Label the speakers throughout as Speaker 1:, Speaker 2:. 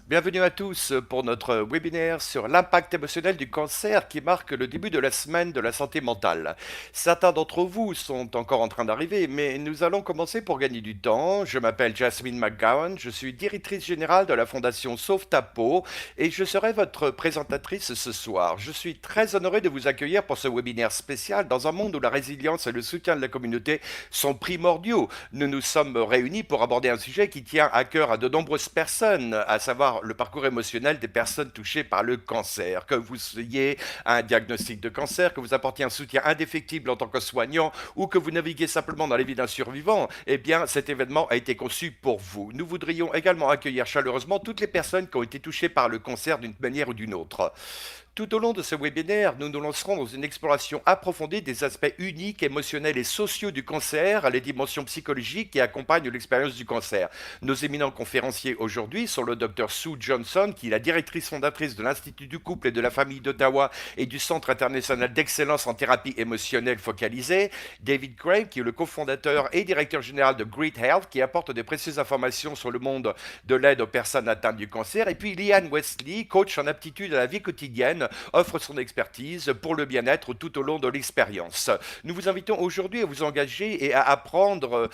Speaker 1: Bienvenue à tous pour notre webinaire sur l'impact émotionnel du cancer qui marque le début de la semaine de la santé mentale. Certains d'entre vous sont encore en train d'arriver, mais nous allons commencer pour gagner du temps. Je m'appelle Jasmine McGowan, je suis directrice générale de la fondation Sauve ta peau et je serai votre présentatrice ce soir. Je suis très honoré de vous accueillir pour ce webinaire spécial dans un monde où la résilience et le soutien de la communauté sont primordiaux. Nous nous sommes réunis pour aborder un sujet qui tient à cœur à de nombreuses personnes, à savoir le parcours émotionnel des personnes touchées par le cancer. Que vous ayez un diagnostic de cancer, que vous apportiez un soutien indéfectible en tant que soignant ou que vous naviguez simplement dans les vies d'un survivant, eh bien cet événement a été conçu pour vous. Nous voudrions également accueillir chaleureusement toutes les personnes qui ont été touchées par le cancer d'une manière ou d'une autre. Tout au long de ce webinaire, nous nous lancerons dans une exploration approfondie des aspects uniques, émotionnels et sociaux du cancer, les dimensions psychologiques qui accompagnent l'expérience du cancer. Nos éminents conférenciers aujourd'hui sont le Dr Sue Johnson, qui est la directrice fondatrice de l'Institut du couple et de la famille d'Ottawa et du Centre international d'excellence en thérapie émotionnelle focalisée, David Craig, qui est le cofondateur et directeur général de Great Health, qui apporte de précieuses informations sur le monde de l'aide aux personnes atteintes du cancer, et puis Liane Wesley, coach en aptitude à la vie quotidienne, offre son expertise pour le bien-être tout au long de l'expérience. Nous vous invitons aujourd'hui à vous engager et à apprendre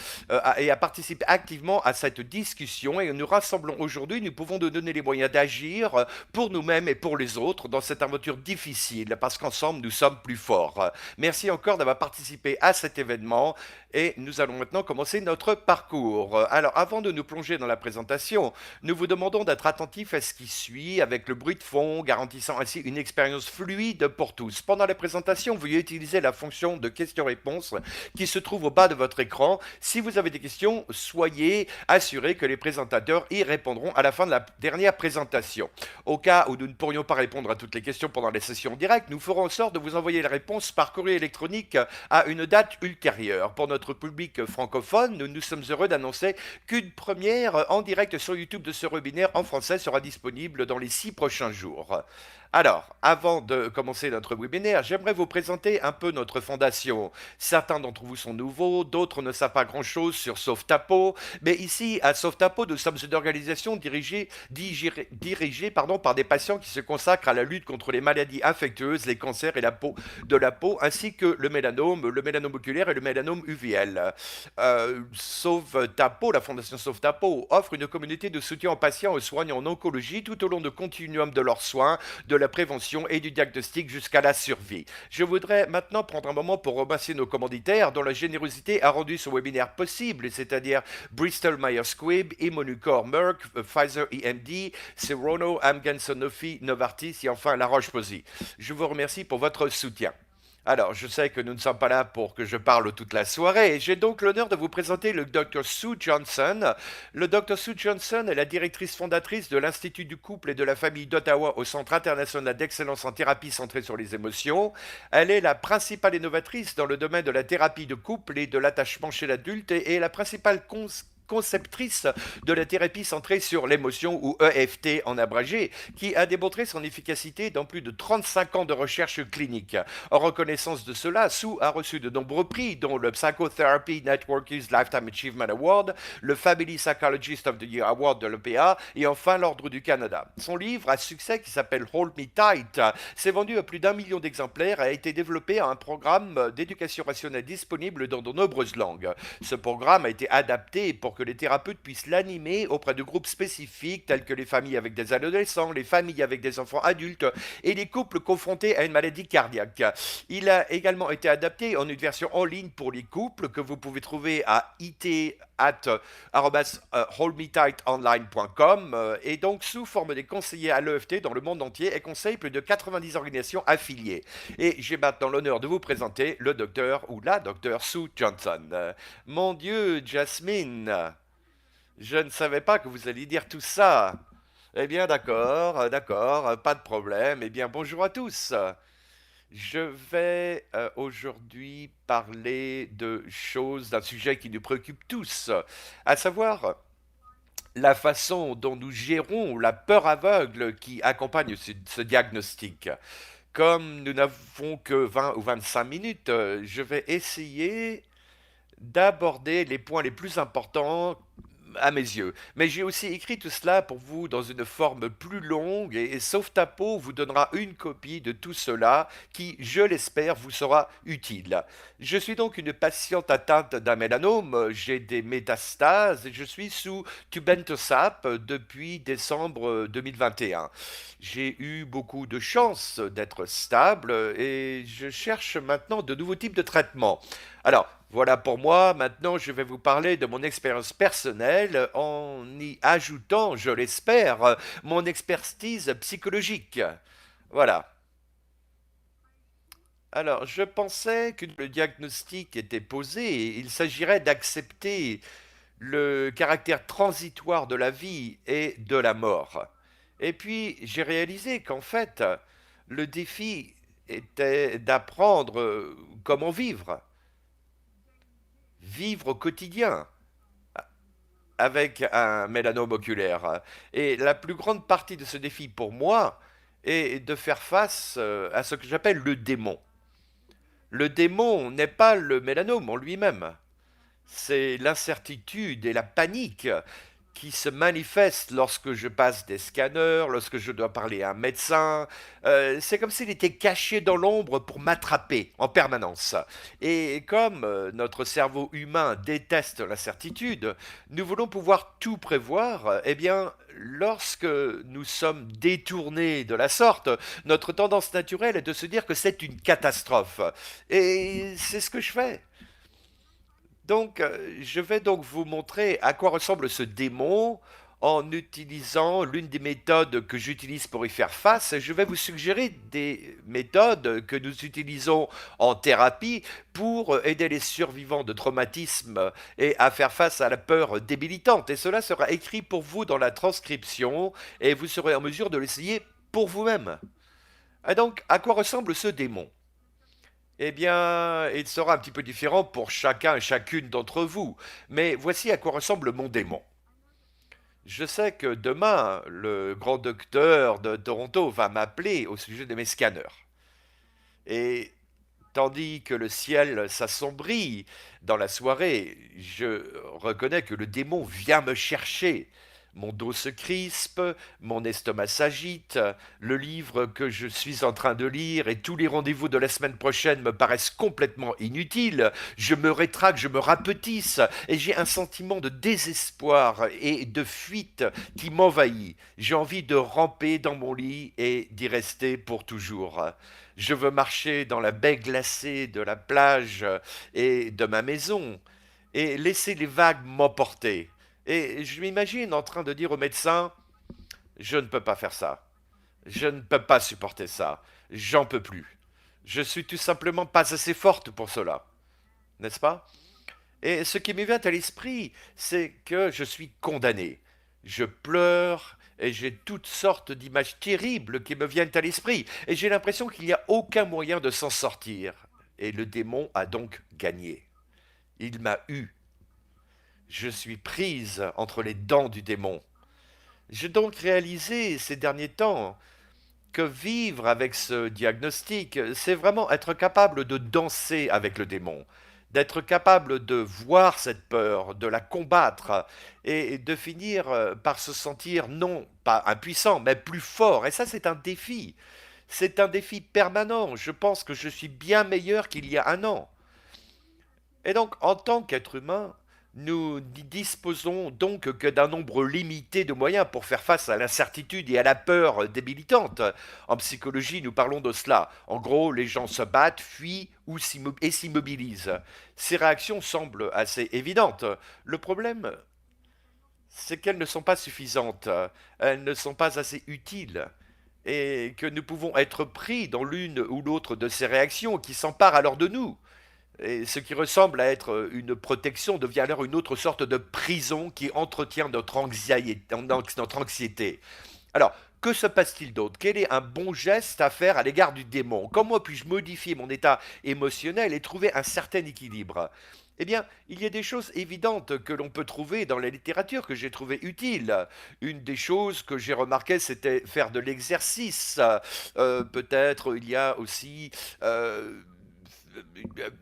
Speaker 1: et à participer activement à cette discussion et nous rassemblons aujourd'hui, nous pouvons nous donner les moyens d'agir pour nous-mêmes et pour les autres dans cette aventure difficile parce qu'ensemble nous sommes plus forts. Merci encore d'avoir participé à cet événement et nous allons maintenant commencer notre parcours. Alors avant de nous plonger dans la présentation, nous vous demandons d'être attentifs à ce qui suit avec le bruit de fond, garantissant ainsi une expérience fluide pour tous. Pendant la présentation, veuillez utiliser la fonction de questions-réponses qui se trouve au bas de votre écran. Si vous avez des questions, soyez assurés que les présentateurs y répondront à la fin de la dernière présentation. Au cas où nous ne pourrions pas répondre à toutes les questions pendant les sessions directes, nous ferons en sorte de vous envoyer les réponses par courrier électronique à une date ultérieure. Pour notre public francophone, nous sommes heureux d'annoncer qu'une première en direct sur YouTube de ce webinaire en français sera disponible dans les 6 prochains jours. Alors, avant de commencer notre webinaire, j'aimerais vous présenter un peu notre fondation. Certains d'entre vous sont nouveaux, d'autres ne savent pas grand-chose sur Sauve ta peau, mais ici, à Sauve ta peau, nous sommes une organisation dirigée par des patients qui se consacrent à la lutte contre les maladies infectieuses, les cancers et de la peau, ainsi que le mélanome oculaire et le mélanome UVL. Sauve ta peau, la fondation Sauve ta peau, offre une communauté de soutien aux patients et aux soignants en oncologie tout au long du continuum de leurs soins, de la prévention et du diagnostic jusqu'à la survie. Je voudrais maintenant prendre un moment pour remercier nos commanditaires dont la générosité a rendu ce webinaire possible, c'est-à-dire Bristol Myers Squibb, Immunocore Merck, Pfizer EMD, Serono, Amgen Sanofi, Novartis et enfin La Roche-Posay. Je vous remercie pour votre soutien. Alors, je sais que nous ne sommes pas là pour que je parle toute la soirée, et j'ai donc l'honneur de vous présenter le Dr Sue Johnson. Le Dr Sue Johnson est la directrice fondatrice de l'Institut du couple et de la famille d'Ottawa au Centre international d'excellence en thérapie centrée sur les émotions. Elle est la principale innovatrice dans le domaine de la thérapie de couple et de l'attachement chez l'adulte et la principale conceptrice de la thérapie centrée sur l'émotion ou EFT en abrégé, qui a démontré son efficacité dans plus de 35 ans de recherche clinique. En reconnaissance de cela, Sue a reçu de nombreux prix, dont le Psychotherapy Network's Lifetime Achievement Award, le Family Psychologist of the Year Award de l'EPA et enfin l'Ordre du Canada. Son livre à succès qui s'appelle Hold Me Tight s'est vendu à plus d'1 million d'exemplaires et a été développé à un programme d'éducation rationnelle disponible dans de nombreuses langues. Ce programme a été adapté pour que les thérapeutes puissent l'animer auprès de groupes spécifiques tels que les familles avec des adolescents, les familles avec des enfants adultes et les couples confrontés à une maladie cardiaque. Il a également été adapté en une version en ligne pour les couples que vous pouvez trouver à holdmetightonline.com et donc sous forme des conseillers à l'EFT dans le monde entier et conseille plus de 90 organisations affiliées. Et j'ai maintenant l'honneur de vous présenter le docteur ou la docteur Sue Johnson. Mon Dieu, Jasmine, je ne savais pas que vous alliez dire tout ça. Eh bien, d'accord, pas de problème. Eh bien, bonjour à tous. Je vais aujourd'hui parler de choses, d'un sujet qui nous préoccupe tous, à savoir la façon dont nous gérons la peur aveugle qui accompagne ce diagnostic. Comme nous n'avons que 20 ou 25 minutes, je vais essayer d'aborder les points les plus importants à mes yeux. Mais j'ai aussi écrit tout cela pour vous dans une forme plus longue et Sauve-ta-peau vous donnera une copie de tout cela qui, je l'espère, vous sera utile. Je suis donc une patiente atteinte d'un mélanome, j'ai des métastases et je suis sous Tubentosap depuis décembre 2021. J'ai eu beaucoup de chance d'être stable et je cherche maintenant de nouveaux types de traitements. Alors, voilà pour moi. Maintenant, je vais vous parler de mon expérience personnelle en y ajoutant, je l'espère, mon expertise psychologique. Voilà. Alors, je pensais que le diagnostic était posé. Il s'agirait d'accepter le caractère transitoire de la vie et de la mort. Et puis, j'ai réalisé qu'en fait, le défi était d'apprendre comment vivre, vivre au quotidien avec un mélanome oculaire. Et la plus grande partie de ce défi pour moi est de faire face à ce que j'appelle le démon. Le démon n'est pas le mélanome en lui-même, c'est l'incertitude et la panique qui se manifestent lorsque je passe des scanners, lorsque je dois parler à un médecin. C'est comme s'il était caché dans l'ombre pour m'attraper en permanence. Et comme notre cerveau humain déteste l'incertitude, nous voulons pouvoir tout prévoir. Eh bien, lorsque nous sommes détournés de la sorte, notre tendance naturelle est de se dire que c'est une catastrophe. Et c'est ce que je fais. Donc, je vais donc vous montrer à quoi ressemble ce démon en utilisant l'une des méthodes que j'utilise pour y faire face. Je vais vous suggérer des méthodes que nous utilisons en thérapie pour aider les survivants de traumatismes et à faire face à la peur débilitante. Et cela sera écrit pour vous dans la transcription et vous serez en mesure de l'essayer pour vous-même. Et donc, à quoi ressemble ce démon? Eh bien, il sera un petit peu différent pour chacun et chacune d'entre vous. Mais voici à quoi ressemble mon démon. Je sais que demain, le grand docteur de Toronto va m'appeler au sujet de mes scanners. Et tandis que le ciel s'assombrit dans la soirée, je reconnais que le démon vient me chercher. Mon dos se crispe, mon estomac s'agite, le livre que je suis en train de lire et tous les rendez-vous de la semaine prochaine me paraissent complètement inutiles. Je me rétracte, je me rapetisse et j'ai un sentiment de désespoir et de fuite qui m'envahit. J'ai envie de ramper dans mon lit et d'y rester pour toujours. Je veux marcher dans la baie glacée de la plage et de ma maison et laisser les vagues m'emporter. Et je m'imagine en train de dire au médecin, je ne peux pas faire ça. Je ne peux pas supporter ça. J'en peux plus. Je suis tout simplement pas assez forte pour cela. N'est-ce pas? Et ce qui me vient à l'esprit, c'est que je suis condamné. Je pleure et j'ai toutes sortes d'images terribles qui me viennent à l'esprit. Et j'ai l'impression qu'il n'y a aucun moyen de s'en sortir. Et le démon a donc gagné. Il m'a eu. Je suis prise entre les dents du démon. J'ai donc réalisé ces derniers temps que vivre avec ce diagnostic, c'est vraiment être capable de danser avec le démon, d'être capable de voir cette peur, de la combattre et de finir par se sentir non pas impuissant, mais plus fort. Et ça, c'est un défi. C'est un défi permanent. Je pense que je suis bien meilleur qu'il y a un an. Et donc, en tant qu'être humain, nous disposons donc que d'un nombre limité de moyens pour faire face à l'incertitude et à la peur débilitante. En psychologie, nous parlons de cela. En gros, les gens se battent, fuient ou et s'immobilisent. Ces réactions semblent assez évidentes. Le problème, c'est qu'elles ne sont pas suffisantes. Elles ne sont pas assez utiles. Et que nous pouvons être pris dans l'une ou l'autre de ces réactions qui s'emparent alors de nous. Et ce qui ressemble à être une protection devient alors une autre sorte de prison qui entretient notre anxiété. Alors, que se passe-t-il d'autre? Quel est un bon geste à faire à l'égard du démon? Comment puis-je modifier mon état émotionnel et trouver un certain équilibre? Eh bien, il y a des choses évidentes que l'on peut trouver dans la littérature que j'ai trouvé utiles. Une des choses que j'ai remarqué, c'était faire de l'exercice. Peut-être il y a aussi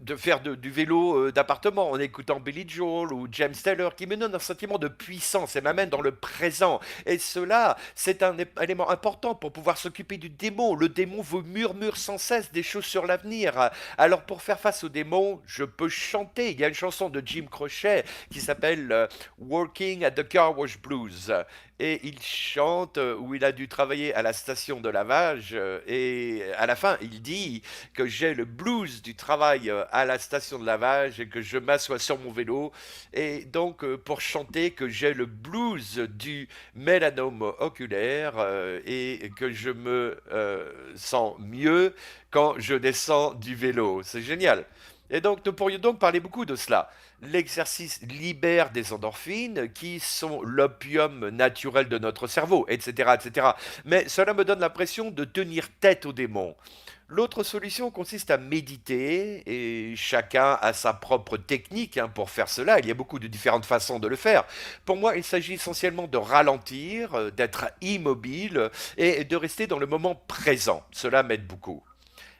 Speaker 1: de faire du vélo d'appartement en écoutant Billy Joel ou James Taylor qui me donne un sentiment de puissance et m'amène dans le présent. Et cela, c'est un élément important pour pouvoir s'occuper du démon. Le démon vous murmure sans cesse des choses sur l'avenir. Alors pour faire face au démon, je peux chanter. Il y a une chanson de Jim Croce qui s'appelle Working at the Car Wash Blues. Et il chante où il a dû travailler à la station de lavage et à la fin il dit que j'ai le blues du travail à la station de lavage et que je m'assois sur mon vélo et donc pour chanter que j'ai le blues du mélanome oculaire et que je me sens mieux quand je descends du vélo. C'est génial. Et donc, nous pourrions donc parler beaucoup de cela. L'exercice libère des endorphines qui sont l'opium naturel de notre cerveau, etc., etc. Mais cela me donne l'impression de tenir tête aux démons. L'autre solution consiste à méditer et chacun a sa propre technique hein, pour faire cela. Il y a beaucoup de différentes façons de le faire. Pour moi, il s'agit essentiellement de ralentir, d'être immobile et de rester dans le moment présent. Cela m'aide beaucoup.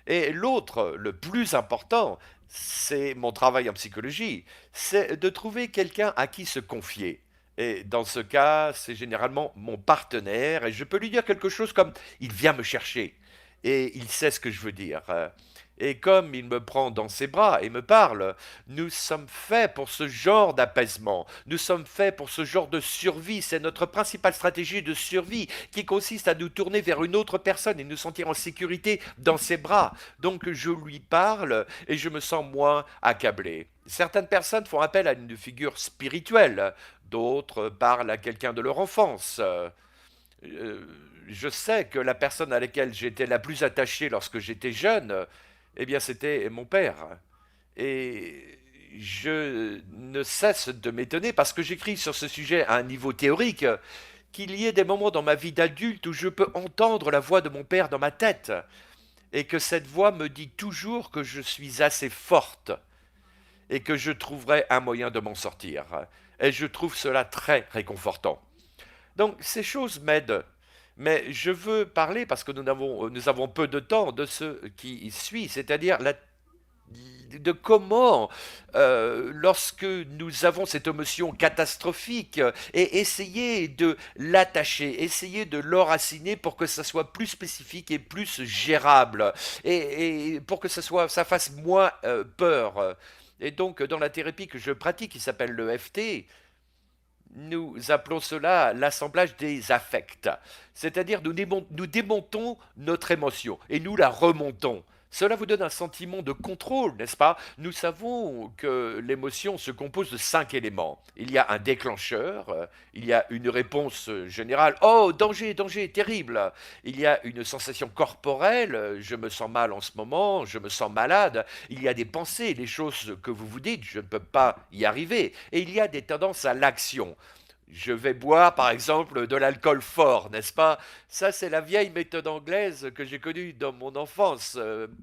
Speaker 1: Et l'autre, le plus important, c'est mon travail en psychologie, c'est de trouver quelqu'un à qui se confier. Et dans ce cas, c'est généralement mon partenaire, et je peux lui dire quelque chose comme il vient me chercher, et il sait ce que je veux dire. Et comme il me prend dans ses bras et me parle, nous sommes faits pour ce genre d'apaisement, nous sommes faits pour ce genre de survie, c'est notre principale stratégie de survie qui consiste à nous tourner vers une autre personne et nous sentir en sécurité dans ses bras. Donc je lui parle et je me sens moins accablé. Certaines personnes font appel à une figure spirituelle, d'autres parlent à quelqu'un de leur enfance. Euh, je sais que la personne à laquelle j'étais la plus attaché lorsque j'étais jeune, eh bien c'était mon père. Et je ne cesse de m'étonner parce que j'écris sur ce sujet à un niveau théorique qu'il y ait des moments dans ma vie d'adulte où je peux entendre la voix de mon père dans ma tête et que cette voix me dit toujours que je suis assez forte et que je trouverai un moyen de m'en sortir. Et je trouve cela très réconfortant. Donc ces choses m'aident. Mais je veux parler, parce que nous avons peu de temps, de ce qui suit, c'est-à-dire de comment, lorsque nous avons cette émotion catastrophique, et essayer de l'attacher, essayer de l'enraciner pour que ça soit plus spécifique et plus gérable, et pour que ça fasse moins peur. Et donc, dans la thérapie que je pratique, qui s'appelle le FT, nous appelons cela l'assemblage des affects. C'est-à-dire nous démontons notre émotion et nous la remontons. Cela vous donne un sentiment de contrôle, n'est-ce pas? Nous savons que l'émotion se compose de 5 éléments. Il y a un déclencheur, il y a une réponse générale, oh, danger, danger, terrible. Il y a une sensation corporelle, je me sens mal en ce moment, je me sens malade. Il y a des pensées, les choses que vous vous dites, je ne peux pas y arriver. Et il y a des tendances à l'action. Je vais boire, par exemple, de l'alcool fort, n'est-ce pas? Ça, c'est la vieille méthode anglaise que j'ai connue dans mon enfance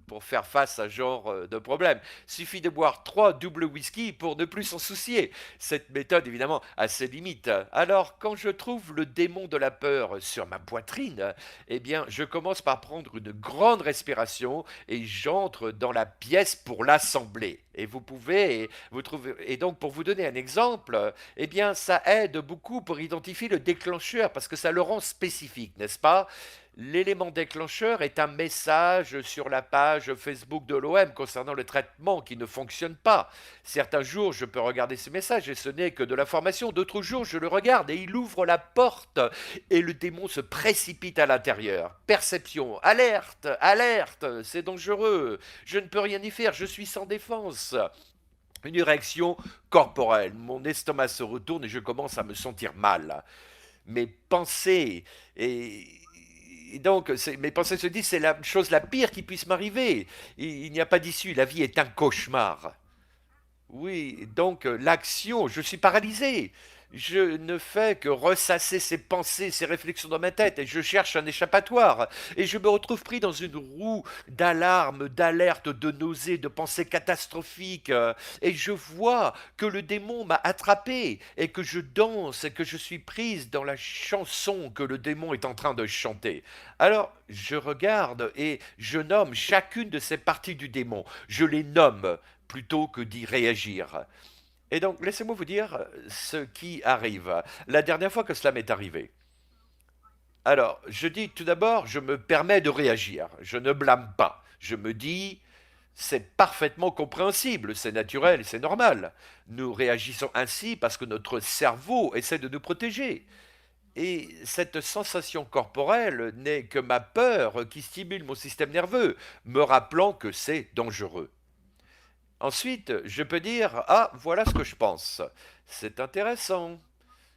Speaker 1: pour faire face à ce genre de problème. Suffit de boire 3 doubles whisky pour ne plus s'en soucier. Cette méthode, évidemment, a ses limites. Alors, quand je trouve le démon de la peur sur ma poitrine, eh bien, je commence par prendre une grande respiration et j'entre dans la pièce pour l'assembler. Et vous pouvez, vous trouver, et donc pour vous donner un exemple, eh bien, ça aide beaucoup pour identifier le déclencheur parce que ça le rend spécifique, n'est-ce pas? L'élément déclencheur est un message sur la page Facebook de l'OM concernant le traitement qui ne fonctionne pas. Certains jours, je peux regarder ce message et ce n'est que de l'information. D'autres jours, je le regarde et il ouvre la porte et le démon se précipite à l'intérieur. Perception, alerte, alerte, c'est dangereux. Je ne peux rien y faire, je suis sans défense. Une réaction corporelle. Mon estomac se retourne et je commence à me sentir mal. Mes pensées et donc, mes pensées se disent c'est la chose la pire qui puisse m'arriver. Il n'y a pas d'issue, la vie est un cauchemar. Oui, donc l'action, je suis paralysé. Je ne fais que ressasser ces pensées, ces réflexions dans ma tête, et je cherche un échappatoire. Et je me retrouve pris dans une roue d'alarme, d'alerte, de nausées, de pensées catastrophiques. Et je vois que le démon m'a attrapé, et que je danse, et que je suis prise dans la chanson que le démon est en train de chanter. Alors, je regarde et je nomme chacune de ces parties du démon. Je les nomme plutôt que d'y réagir. Et donc, laissez-moi vous dire ce qui arrive. La dernière fois que cela m'est arrivé. Alors, je dis tout d'abord, je me permets de réagir. Je ne blâme pas. Je me dis, c'est parfaitement compréhensible, c'est naturel, c'est normal. Nous réagissons ainsi parce que notre cerveau essaie de nous protéger. Et cette sensation corporelle n'est que ma peur qui stimule mon système nerveux, me rappelant que c'est dangereux. Ensuite, je peux dire, ah, voilà ce que je pense. C'est intéressant.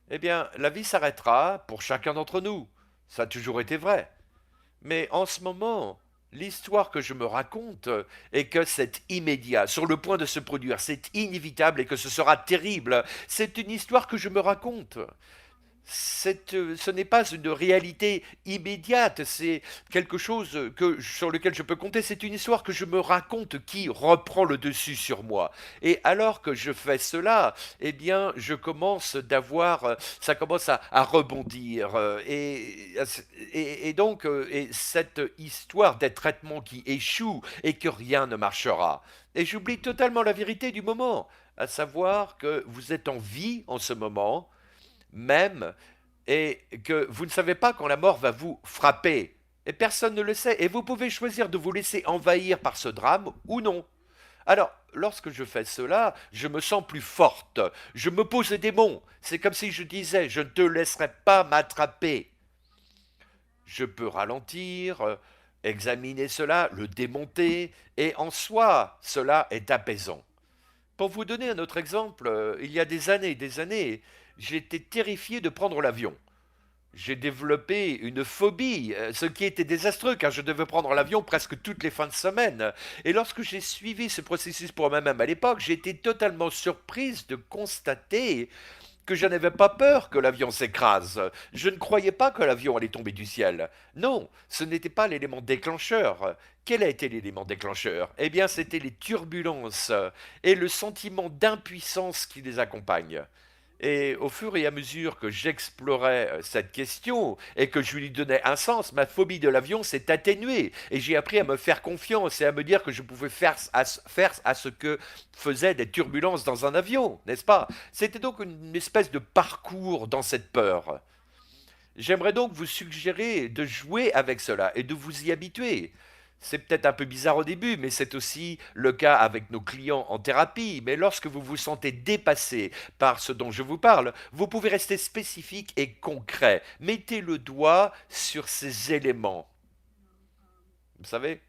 Speaker 1: Eh bien, la vie s'arrêtera pour chacun d'entre nous. Ça a toujours été vrai. Mais en ce moment, l'histoire que je me raconte est que c'est immédiat, sur le point de se produire, c'est inévitable et que ce sera terrible. C'est une histoire que je me raconte. Ce n'est pas une réalité immédiate, c'est quelque chose sur lequel je peux compter. C'est une histoire que je me raconte qui reprend le dessus sur moi. Et alors que je fais cela, eh bien, ça commence à rebondir. Et cette histoire des traitements qui échouent et que rien ne marchera. Et j'oublie totalement la vérité du moment, à savoir que vous êtes en vie en ce moment même, et que vous ne savez pas quand la mort va vous frapper. Et personne ne le sait. Et vous pouvez choisir de vous laisser envahir par ce drame ou non. Alors, lorsque je fais cela, je me sens plus forte. Je me pose des démons. C'est comme si je disais, je ne te laisserai pas m'attraper. Je peux ralentir, examiner cela, le démonter, et en soi, cela est apaisant. Pour vous donner un autre exemple, il y a des années, j'étais terrifié de prendre l'avion. J'ai développé une phobie, ce qui était désastreux car je devais prendre l'avion presque toutes les fins de semaine. Et lorsque j'ai suivi ce processus pour moi-même à l'époque, j'ai été totalement surprise de constater que je n'avais pas peur que l'avion s'écrase. Je ne croyais pas que l'avion allait tomber du ciel. Non, ce n'était pas l'élément déclencheur. Quel a été l'élément déclencheur? Eh bien, c'était les turbulences et le sentiment d'impuissance qui les accompagnent. Et au fur et à mesure que j'explorais cette question et que je lui donnais un sens, ma phobie de l'avion s'est atténuée. Et j'ai appris à me faire confiance et à me dire que je pouvais faire à ce que faisaient des turbulences dans un avion, n'est-ce pas? C'était donc une espèce de parcours dans cette peur. J'aimerais donc vous suggérer de jouer avec cela et de vous y habituer. C'est peut-être un peu bizarre au début, mais c'est aussi le cas avec nos clients en thérapie. Mais lorsque vous vous sentez dépassé par ce dont je vous parle, vous pouvez rester spécifique et concret. Mettez le doigt sur ces éléments. Vous savez,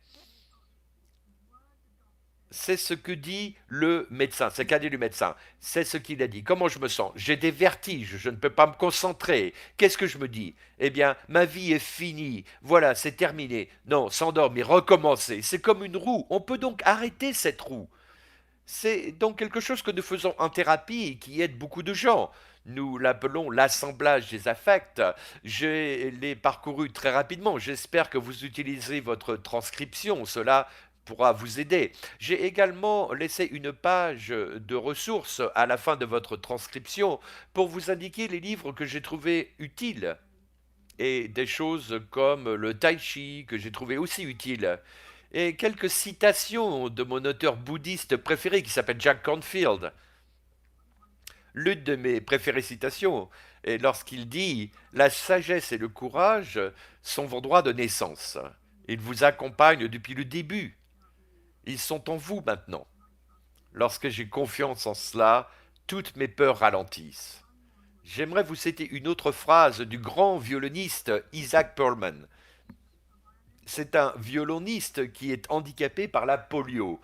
Speaker 1: c'est ce que dit le médecin, c'est qu'a dit le médecin. C'est ce qu'il a dit. Comment je me sens? J'ai des vertiges, je ne peux pas me concentrer. Qu'est-ce que je me dis? Eh bien, ma vie est finie. Voilà, c'est terminé. Non, s'endormir, recommencer. C'est comme une roue. On peut donc arrêter cette roue. C'est donc quelque chose que nous faisons en thérapie et qui aide beaucoup de gens. Nous l'appelons l'assemblage des affects. Je l'ai parcouru très rapidement. J'espère que vous utiliserez votre transcription. Cela pourra vous aider. J'ai également laissé une page de ressources à la fin de votre transcription pour vous indiquer les livres que j'ai trouvés utiles et des choses comme le tai chi que j'ai trouvé aussi utile et quelques citations de mon auteur bouddhiste préféré qui s'appelle Jack Cornfield. L'une de mes préférées citations est lorsqu'il dit la sagesse et le courage sont vos droits de naissance. Ils vous accompagnent depuis le début. Ils sont en vous maintenant. Lorsque j'ai confiance en cela, toutes mes peurs ralentissent. J'aimerais vous citer une autre phrase du grand violoniste Isaac Perlman. C'est un violoniste qui est handicapé par la polio.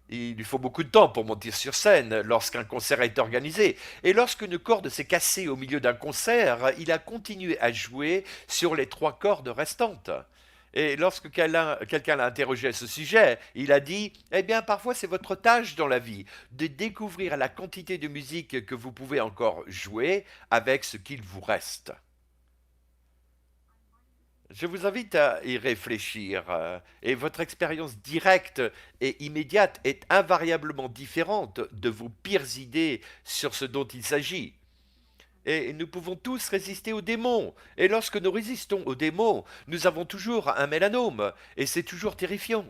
Speaker 1: Il lui faut beaucoup de temps pour monter sur scène lorsqu'un concert est organisé. Et lorsqu'une corde s'est cassée au milieu d'un concert, il a continué à jouer sur les trois cordes restantes. Et lorsque quelqu'un l'a interrogé à ce sujet, il a dit, eh bien parfois c'est votre tâche dans la vie de découvrir la quantité de musique que vous pouvez encore jouer avec ce qu'il vous reste. Je vous invite à y réfléchir, et votre expérience directe et immédiate est invariablement différente de vos pires idées sur ce dont il s'agit. Et nous pouvons tous résister aux démons. Et lorsque nous résistons aux démons, nous avons toujours un mélanome. Et c'est toujours terrifiant.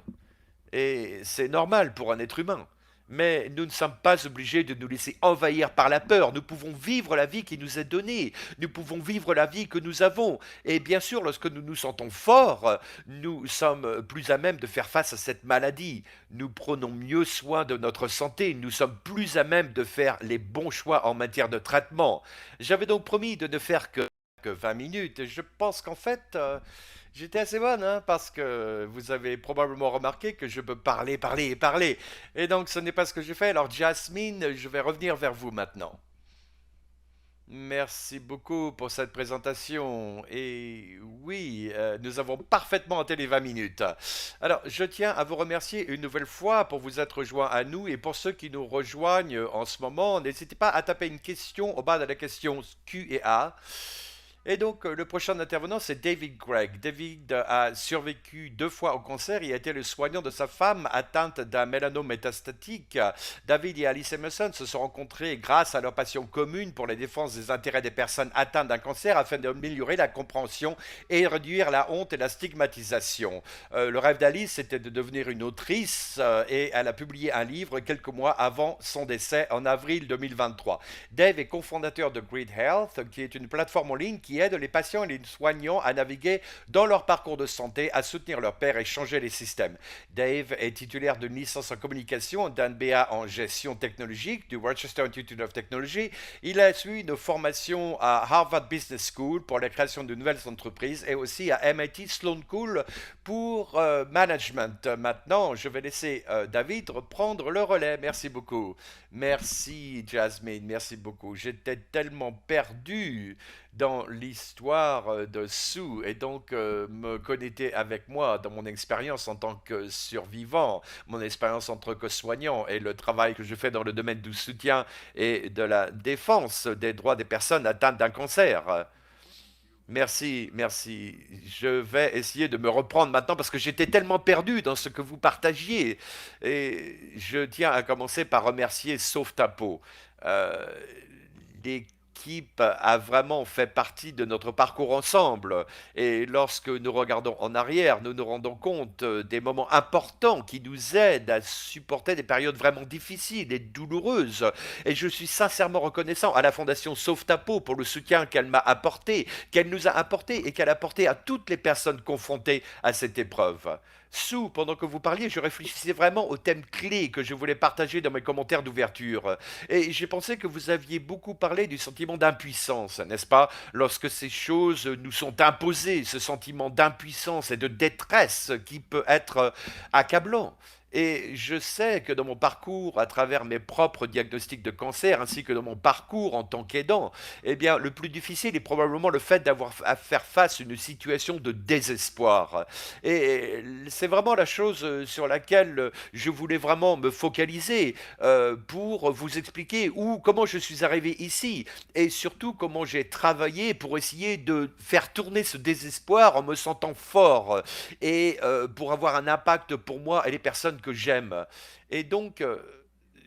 Speaker 1: Et c'est normal pour un être humain. Mais nous ne sommes pas obligés de nous laisser envahir par la peur. Nous pouvons vivre la vie qui nous est donnée. Nous pouvons vivre la vie que nous avons. Et bien sûr, lorsque nous nous sentons forts, nous sommes plus à même de faire face à cette maladie. Nous prenons mieux soin de notre santé. Nous sommes plus à même de faire les bons choix en matière de traitement. J'avais donc promis de ne faire que 20 minutes. Je pense qu'en fait, j'étais assez bonne, hein, parce que vous avez probablement remarqué que je peux parler, parler et parler. Et donc ce n'est pas ce que j'ai fait. Alors Jasmine, je vais revenir vers vous maintenant. Merci beaucoup pour cette présentation. Et oui, nous avons parfaitement atteint les 20 minutes. Alors, je tiens à vous remercier une nouvelle fois pour vous être joint à nous et pour ceux qui nous rejoignent en ce moment, n'hésitez pas à taper une question au bas de la question Q et A. Et donc, le prochain intervenant, c'est David Gregg. David a survécu 2 fois au cancer. Il a été le soignant de sa femme atteinte d'un mélanome métastatique. David et Alice Emerson se sont rencontrés grâce à leur passion commune pour la défense des intérêts des personnes atteintes d'un cancer afin d'améliorer la compréhension et réduire la honte et la stigmatisation. Le rêve d'Alice, c'était de devenir une autrice et elle a publié un livre quelques mois avant son décès en avril 2023. Dave est cofondateur de Grid Health, qui est une plateforme en ligne qui aide les patients et les soignants à naviguer dans leur parcours de santé, à soutenir leur pairs et changer les systèmes. Dave est titulaire d'une licence en communication, d'un MBA en gestion technologique du Rochester Institute of Technology. Il a suivi une formation à Harvard Business School pour la création de nouvelles entreprises et aussi à MIT Sloan School pour management. Maintenant, je vais laisser David reprendre le relais. Merci beaucoup. Merci Jasmine, merci beaucoup. J'étais tellement perdu dans l'histoire de Sue et donc me connecter avec moi dans mon expérience en tant que survivant, mon expérience en tant que soignant et le travail que je fais dans le domaine du soutien et de la défense des droits des personnes atteintes d'un cancer. Merci, merci. Je vais essayer de me reprendre maintenant parce que j'étais tellement perdu dans ce que vous partagiez. Et je tiens à commencer par remercier Sauve ta peau. Euh, L'équipe a vraiment fait partie de notre parcours ensemble. Et lorsque nous regardons en arrière, nous nous rendons compte des moments importants qui nous aident à supporter des périodes vraiment difficiles et douloureuses. Et je suis sincèrement reconnaissant à la Fondation Sauve ta peau pour le soutien qu'elle m'a apporté, qu'elle nous a apporté et qu'elle a apporté à toutes les personnes confrontées à cette épreuve. Sous, pendant que vous parliez, je réfléchissais vraiment aux thèmes clés que je voulais partager dans mes commentaires d'ouverture. Et j'ai pensé que vous aviez beaucoup parlé du sentiment d'impuissance, n'est-ce pas? Lorsque ces choses nous sont imposées, ce sentiment d'impuissance et de détresse qui peut être accablant. Et je sais que dans mon parcours, à travers mes propres diagnostics de cancer, ainsi que dans mon parcours en tant qu'aidant, eh bien, le plus difficile est probablement le fait d'avoir à faire face à une situation de désespoir. Et c'est vraiment la chose sur laquelle je voulais vraiment me focaliser pour vous expliquer où, comment je suis arrivé ici et surtout comment j'ai travaillé pour essayer de faire tourner ce désespoir en me sentant fort et pour avoir un impact pour moi et les personnes que j'aime. Et donc,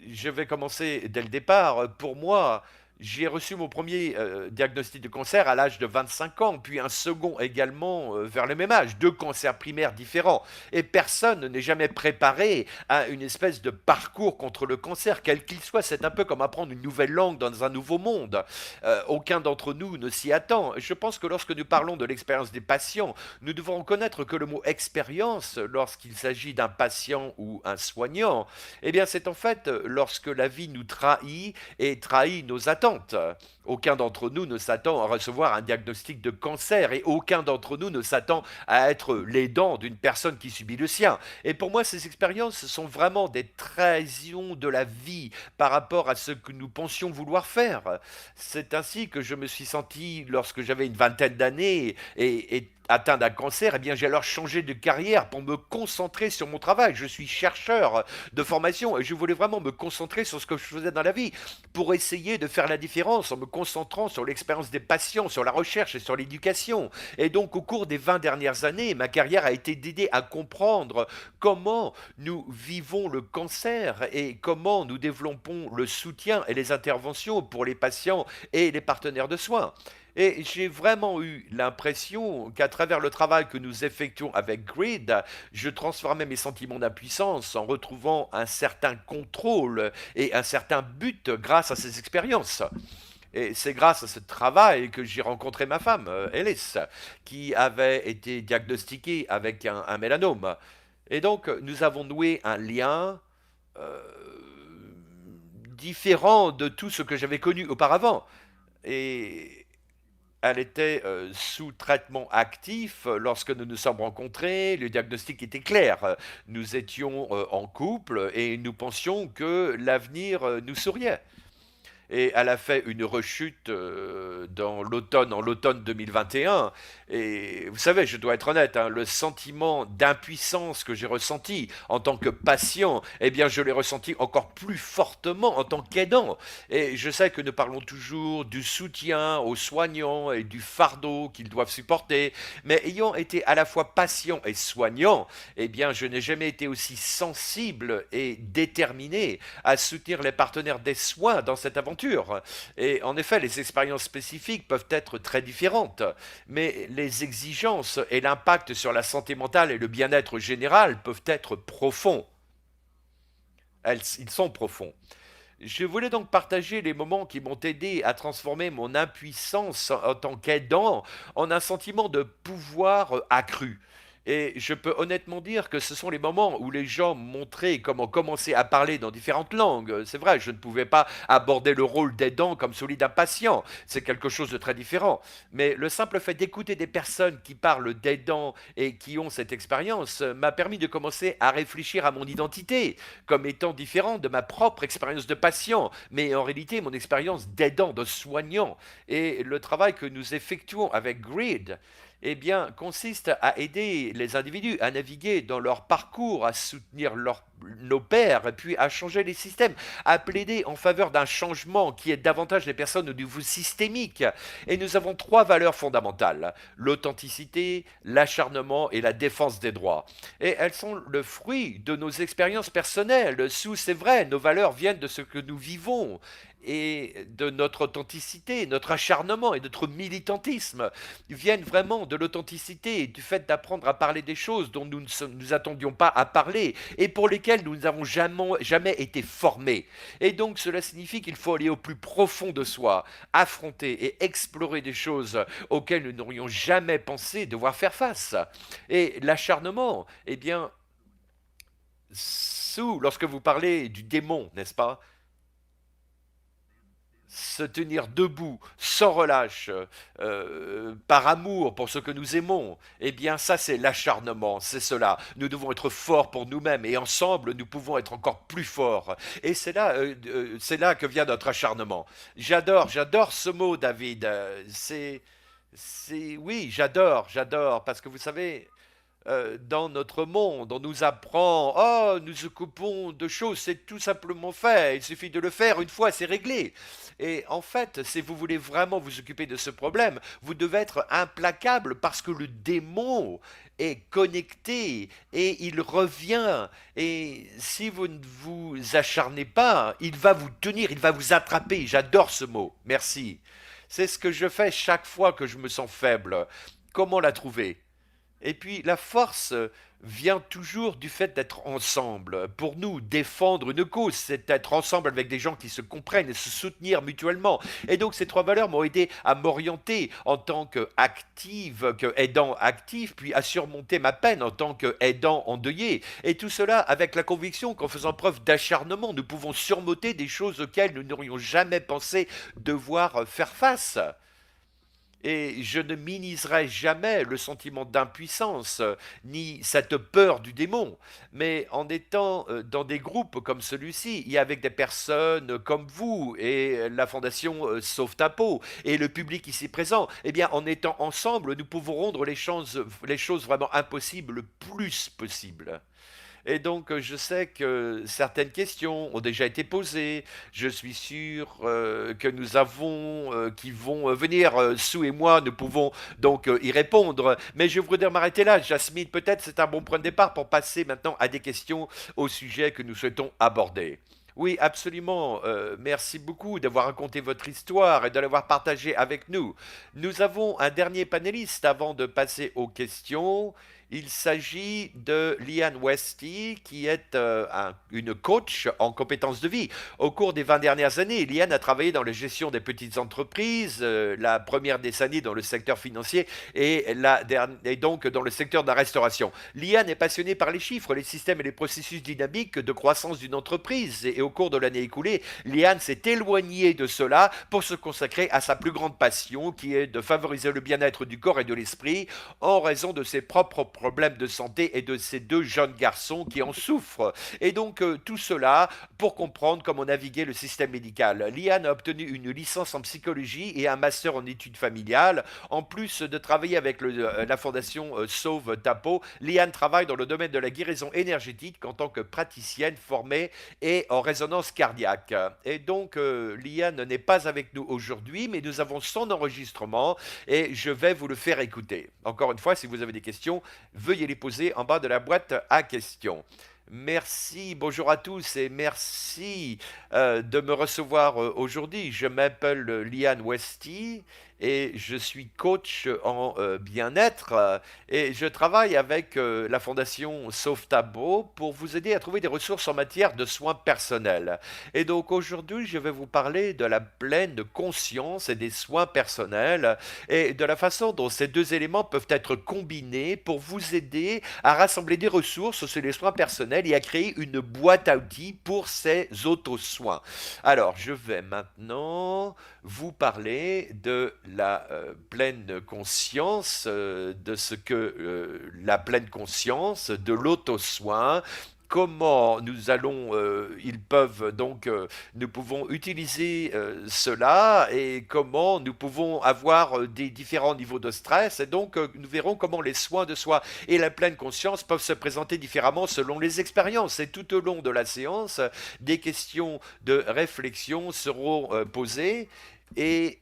Speaker 1: je vais commencer dès le départ. Pour moi, j'ai reçu mon premier diagnostic de cancer à l'âge de 25 ans, puis un second également vers le même âge, 2 cancers primaires différents. Et personne n'est jamais préparé à une espèce de parcours contre le cancer, quel qu'il soit. C'est un peu comme apprendre une nouvelle langue dans un nouveau monde. Aucun d'entre nous ne s'y attend. Je pense que lorsque nous parlons de l'expérience des patients, nous devons reconnaître que le mot expérience, lorsqu'il s'agit d'un patient ou un soignant, eh bien c'est en fait lorsque la vie nous trahit et trahit nos attentes. attentes. Aucun d'entre nous ne s'attend à recevoir un diagnostic de cancer et aucun d'entre nous ne s'attend à être l'aidant d'une personne qui subit le sien. Et pour moi, ces expériences sont vraiment des trahisons de la vie par rapport à ce que nous pensions vouloir faire. C'est ainsi que je me suis senti lorsque j'avais une vingtaine d'années et atteint d'un cancer, eh bien j'ai alors changé de carrière pour me concentrer sur mon travail. Je suis chercheur de formation et je voulais vraiment me concentrer sur ce que je faisais dans la vie pour essayer de faire la différence en me concentrant sur l'expérience des patients, sur la recherche et sur l'éducation. Et donc au cours des 20 dernières années, ma carrière a été d'aider à comprendre comment nous vivons le cancer et comment nous développons le soutien et les interventions pour les patients et les partenaires de soins. Et j'ai vraiment eu l'impression qu'à travers le travail que nous effectuons avec Grid, je transformais mes sentiments d'impuissance en retrouvant un certain contrôle et un certain but grâce à ces expériences. Et c'est grâce à ce travail que j'ai rencontré ma femme, Alice, qui avait été diagnostiquée avec un mélanome. Et donc, nous avons noué un lien euh, différent de tout ce que j'avais connu auparavant. Et elle était sous traitement actif lorsque nous nous sommes rencontrés. Le diagnostic était clair. Nous étions en couple et nous pensions que l'avenir nous souriait. Et elle a fait une rechute en l'automne 2021. Et vous savez, je dois être honnête, hein, le sentiment d'impuissance que j'ai ressenti en tant que patient, eh bien, je l'ai ressenti encore plus fortement en tant qu'aidant. Et je sais que nous parlons toujours du soutien aux soignants et du fardeau qu'ils doivent supporter, mais ayant été à la fois patient et soignant, eh bien, je n'ai jamais été aussi sensible et déterminé à soutenir les partenaires des soins dans cette aventure. Et en effet, les expériences spécifiques peuvent être très différentes, mais les exigences et l'impact sur la santé mentale et le bien-être général peuvent être profonds. Ils sont profonds. Je voulais donc partager les moments qui m'ont aidé à transformer mon impuissance en tant qu'aidant en un sentiment de pouvoir accru. Et je peux honnêtement dire que ce sont les moments où les gens montraient comment commencer à parler dans différentes langues. C'est vrai, je ne pouvais pas aborder le rôle d'aidant comme celui d'un patient. C'est quelque chose de très différent. Mais le simple fait d'écouter des personnes qui parlent d'aidant et qui ont cette expérience m'a permis de commencer à réfléchir à mon identité comme étant différente de ma propre expérience de patient, mais en réalité mon expérience d'aidant, de soignant. Et le travail que nous effectuons avec Grid, eh bien, consiste à aider les individus à naviguer dans leur parcours, à soutenir nos pairs, et puis à changer les systèmes, à plaider en faveur d'un changement qui aide davantage les personnes au niveau systémique. Et nous avons trois valeurs fondamentales: l'authenticité, l'acharnement et la défense des droits. Et elles sont le fruit de nos expériences personnelles. Sous, c'est vrai, nos valeurs viennent de ce que nous vivons et de notre authenticité, notre acharnement et notre militantisme viennent vraiment de l'authenticité et du fait d'apprendre à parler des choses dont nous ne nous attendions pas à parler et pour lesquelles nous n'avons jamais été formés. Et donc cela signifie qu'il faut aller au plus profond de soi, affronter et explorer des choses auxquelles nous n'aurions jamais pensé devoir faire face. Et l'acharnement, eh bien, lorsque vous parlez du démon, n'est-ce pas? Se tenir debout, sans relâche, par amour pour ce que nous aimons, eh bien ça c'est l'acharnement, c'est cela. Nous devons être forts pour nous-mêmes et ensemble nous pouvons être encore plus forts. Et c'est là que vient notre acharnement. J'adore ce mot, David. Oui, j'adore, parce que vous savez, dans notre monde, on nous apprend, oh, nous occupons de choses, c'est tout simplement fait, il suffit de le faire une fois, c'est réglé. Et en fait, si vous voulez vraiment vous occuper de ce problème, vous devez être implacable parce que le démon est connecté et il revient. Et si vous ne vous acharnez pas, il va vous tenir, il va vous attraper. J'adore ce mot, merci. C'est ce que je fais chaque fois que je me sens faible. Comment la trouver? Et puis la force vient toujours du fait d'être ensemble. Pour nous, défendre une cause, c'est être ensemble avec des gens qui se comprennent et se soutenir mutuellement. Et donc ces trois valeurs m'ont aidé à m'orienter en tant qu'active, qu'aidant actif, puis à surmonter ma peine en tant qu'aidant endeuillé. Et tout cela avec la conviction qu'en faisant preuve d'acharnement, nous pouvons surmonter des choses auxquelles nous n'aurions jamais pensé devoir faire face. Et je ne minimiserai jamais le sentiment d'impuissance, ni cette peur du démon. Mais en étant dans des groupes comme celui-ci, et avec des personnes comme vous et la Fondation Sauve ta peau et le public ici présent, eh bien, en étant ensemble, nous pouvons rendre les choses vraiment impossibles le plus possible. Et donc, je sais que certaines questions ont déjà été posées. Je suis sûr que nous avons, qui vont venir, Sue et moi, nous pouvons donc y répondre. Mais je voudrais m'arrêter là. Jasmine, peut-être c'est un bon point de départ pour passer maintenant à des questions au sujet que nous souhaitons aborder. Oui, absolument. Merci beaucoup d'avoir raconté votre histoire et de l'avoir partagée avec nous. Nous avons un dernier panéliste avant de passer aux questions. Il s'agit de Liane Westy, qui est une coach en compétences de vie. Au cours des 20 dernières années, Liane a travaillé dans la gestion des petites entreprises, la première décennie dans le secteur financier et donc dans le secteur de la restauration. Liane est passionnée par les chiffres, les systèmes et les processus dynamiques de croissance d'une entreprise. Et au cours de l'année écoulée, Liane s'est éloignée de cela pour se consacrer à sa plus grande passion, qui est de favoriser le bien-être du corps et de l'esprit en raison de ses propres problèmes de santé et de ces deux jeunes garçons qui en souffrent. Et donc tout cela pour comprendre comment naviguer le système médical. Liane a obtenu une licence en psychologie et un master en études familiales. En plus de travailler avec la fondation Sauve Tapo, Liane travaille dans le domaine de la guérison énergétique en tant que praticienne formée et en résonance cardiaque. Et donc Liane n'est pas avec nous aujourd'hui, mais nous avons son enregistrement et je vais vous le faire écouter. Encore une fois, si vous avez des questions, veuillez les poser en bas de la boîte à questions. Merci, bonjour à tous et merci de me recevoir aujourd'hui. Je m'appelle Liane Westy et je suis coach en bien-être et je travaille avec la fondation Sauve ta peau pour vous aider à trouver des ressources en matière de soins personnels. Et donc aujourd'hui, je vais vous parler de la pleine conscience et des soins personnels et de la façon dont ces deux éléments peuvent être combinés pour vous aider à rassembler des ressources sur les soins personnels et à créer une boîte à outils pour ces auto-soins. Alors, je vais maintenant vous parler de la pleine conscience, de ce que la pleine conscience, de l'auto-soin, comment ils peuvent donc, nous pouvons utiliser cela et comment nous pouvons avoir des différents niveaux de stress. Et donc, nous verrons comment les soins de soi et la pleine conscience peuvent se présenter différemment selon les expériences. Et tout au long de la séance, des questions de réflexion seront posées et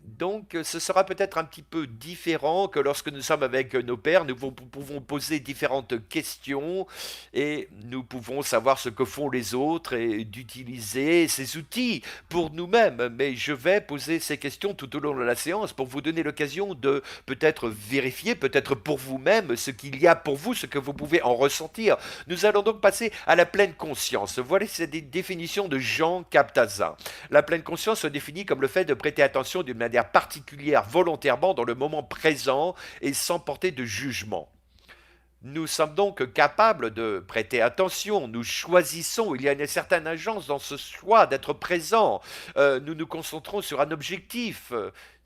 Speaker 1: donc, ce sera peut-être un petit peu différent que lorsque nous sommes avec nos pairs. Pouvons poser différentes questions et nous pouvons savoir ce que font les autres et d'utiliser ces outils pour nous-mêmes. Mais je vais poser ces questions tout au long de la séance pour vous donner l'occasion de peut-être vérifier, peut-être pour vous-même, ce qu'il y a pour vous, ce que vous pouvez en ressentir. Nous allons donc passer à la pleine conscience. Voilà cette définition de Jean Captazin. La pleine conscience se définit comme le fait de prêter attention d'une manière particulière volontairement dans le moment présent et sans porter de jugement. Nous sommes donc capables de prêter attention, nous choisissons, il y a une certaine agence dans ce choix d'être présent. Nous nous concentrons sur un objectif,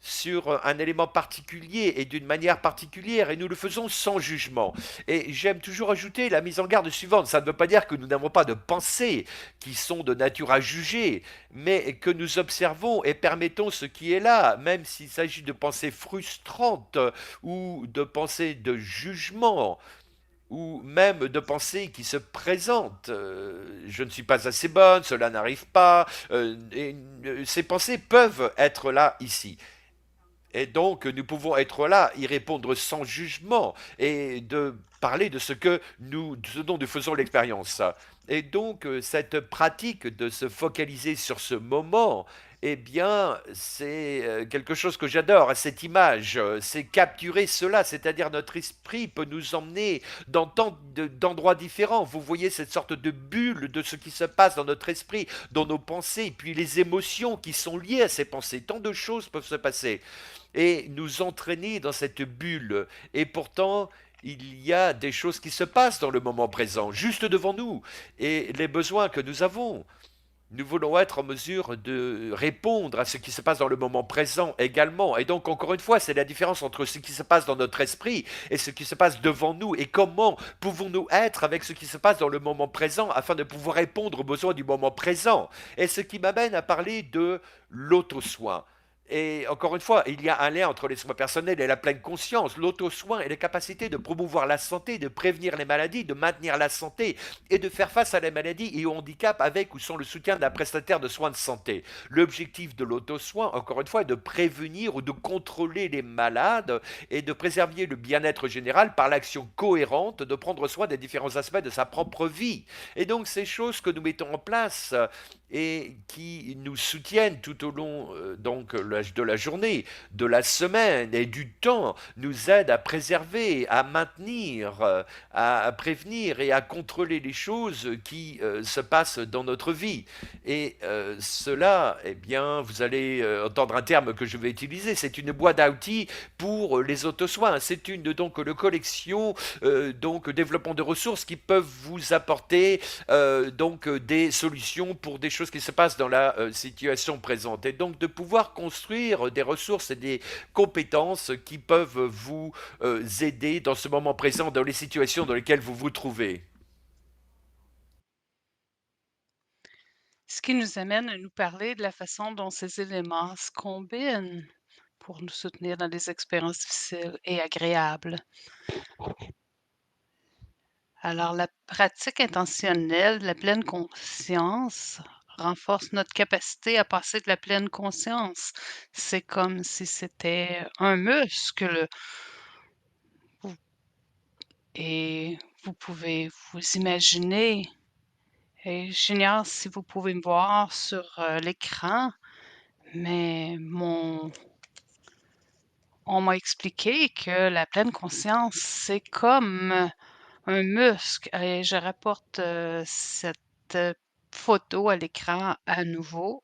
Speaker 1: sur un élément particulier et d'une manière particulière, et nous le faisons sans jugement. Et j'aime toujours ajouter la mise en garde suivante, ça ne veut pas dire que nous n'avons pas de pensées qui sont de nature à juger, mais que nous observons et permettons ce qui est là, même s'il s'agit de pensées frustrantes ou de pensées de jugement ou même de pensées qui se présentent. Je ne suis pas assez bonne, cela n'arrive pas. Ces pensées peuvent être là ici. Et donc, nous pouvons être là, y répondre sans jugement et de parler de ce dont nous faisons l'expérience. Et donc, cette pratique de se focaliser sur ce moment Eh bien, c'est, quelque chose que j'adore, hein, cette image, c'est capturer cela, c'est-à-dire notre esprit peut nous emmener dans tant d'endroits différents. Vous voyez cette sorte de bulle de ce qui se passe dans notre esprit, dans nos pensées, puis les émotions qui sont liées à ces pensées. Tant de choses peuvent se passer et nous entraîner dans cette bulle. Et pourtant, il y a des choses qui se passent dans le moment présent, juste devant nous, et les besoins que nous avons. Nous voulons être en mesure de répondre à ce qui se passe dans le moment présent également. Et donc, encore une fois, c'est la différence entre ce qui se passe dans notre esprit et ce qui se passe devant nous. Et comment pouvons-nous être avec ce qui se passe dans le moment présent afin de pouvoir répondre aux besoins du moment présent. Et ce qui m'amène à parler de l'auto-soin. Et encore une fois, il y a un lien entre les soins personnels et la pleine conscience. L'auto-soin et la capacité de promouvoir la santé, de prévenir les maladies, de maintenir la santé et de faire face à la maladie et au handicap avec ou sans le soutien d'un prestataire de soins de santé. L'objectif de l'auto-soin, encore une fois, est de prévenir ou de contrôler les malades et de préserver le bien-être général par l'action cohérente de prendre soin des différents aspects de sa propre vie. Et donc ces choses que nous mettons en place et qui nous soutiennent tout au long de la journée, de la semaine et du temps, nous aident à préserver, à maintenir, à prévenir et à contrôler les choses qui se passent dans notre vie. Et cela, eh bien, vous allez entendre un terme que je vais utiliser, c'est une boîte à outils pour les autosoins. C'est une donc de collection, donc développement de ressources qui peuvent vous apporter des solutions pour des choses qui se passent dans la situation présente. Et donc de pouvoir construire des ressources et des compétences qui peuvent vous aider dans ce moment présent, dans les situations dans lesquelles vous vous trouvez.
Speaker 2: Ce qui nous amène à nous parler de la façon dont ces éléments se combinent pour nous soutenir dans des expériences difficiles et agréables. Alors, la pratique intentionnelle de la pleine conscience renforce notre capacité à passer de la pleine conscience. C'est comme si c'était un muscle vous- et vous pouvez vous imaginer. Et génial si vous pouvez me voir sur l'écran, mais on m'a expliqué que la pleine conscience, c'est comme un muscle et je rapporte, cette, photo à l'écran à nouveau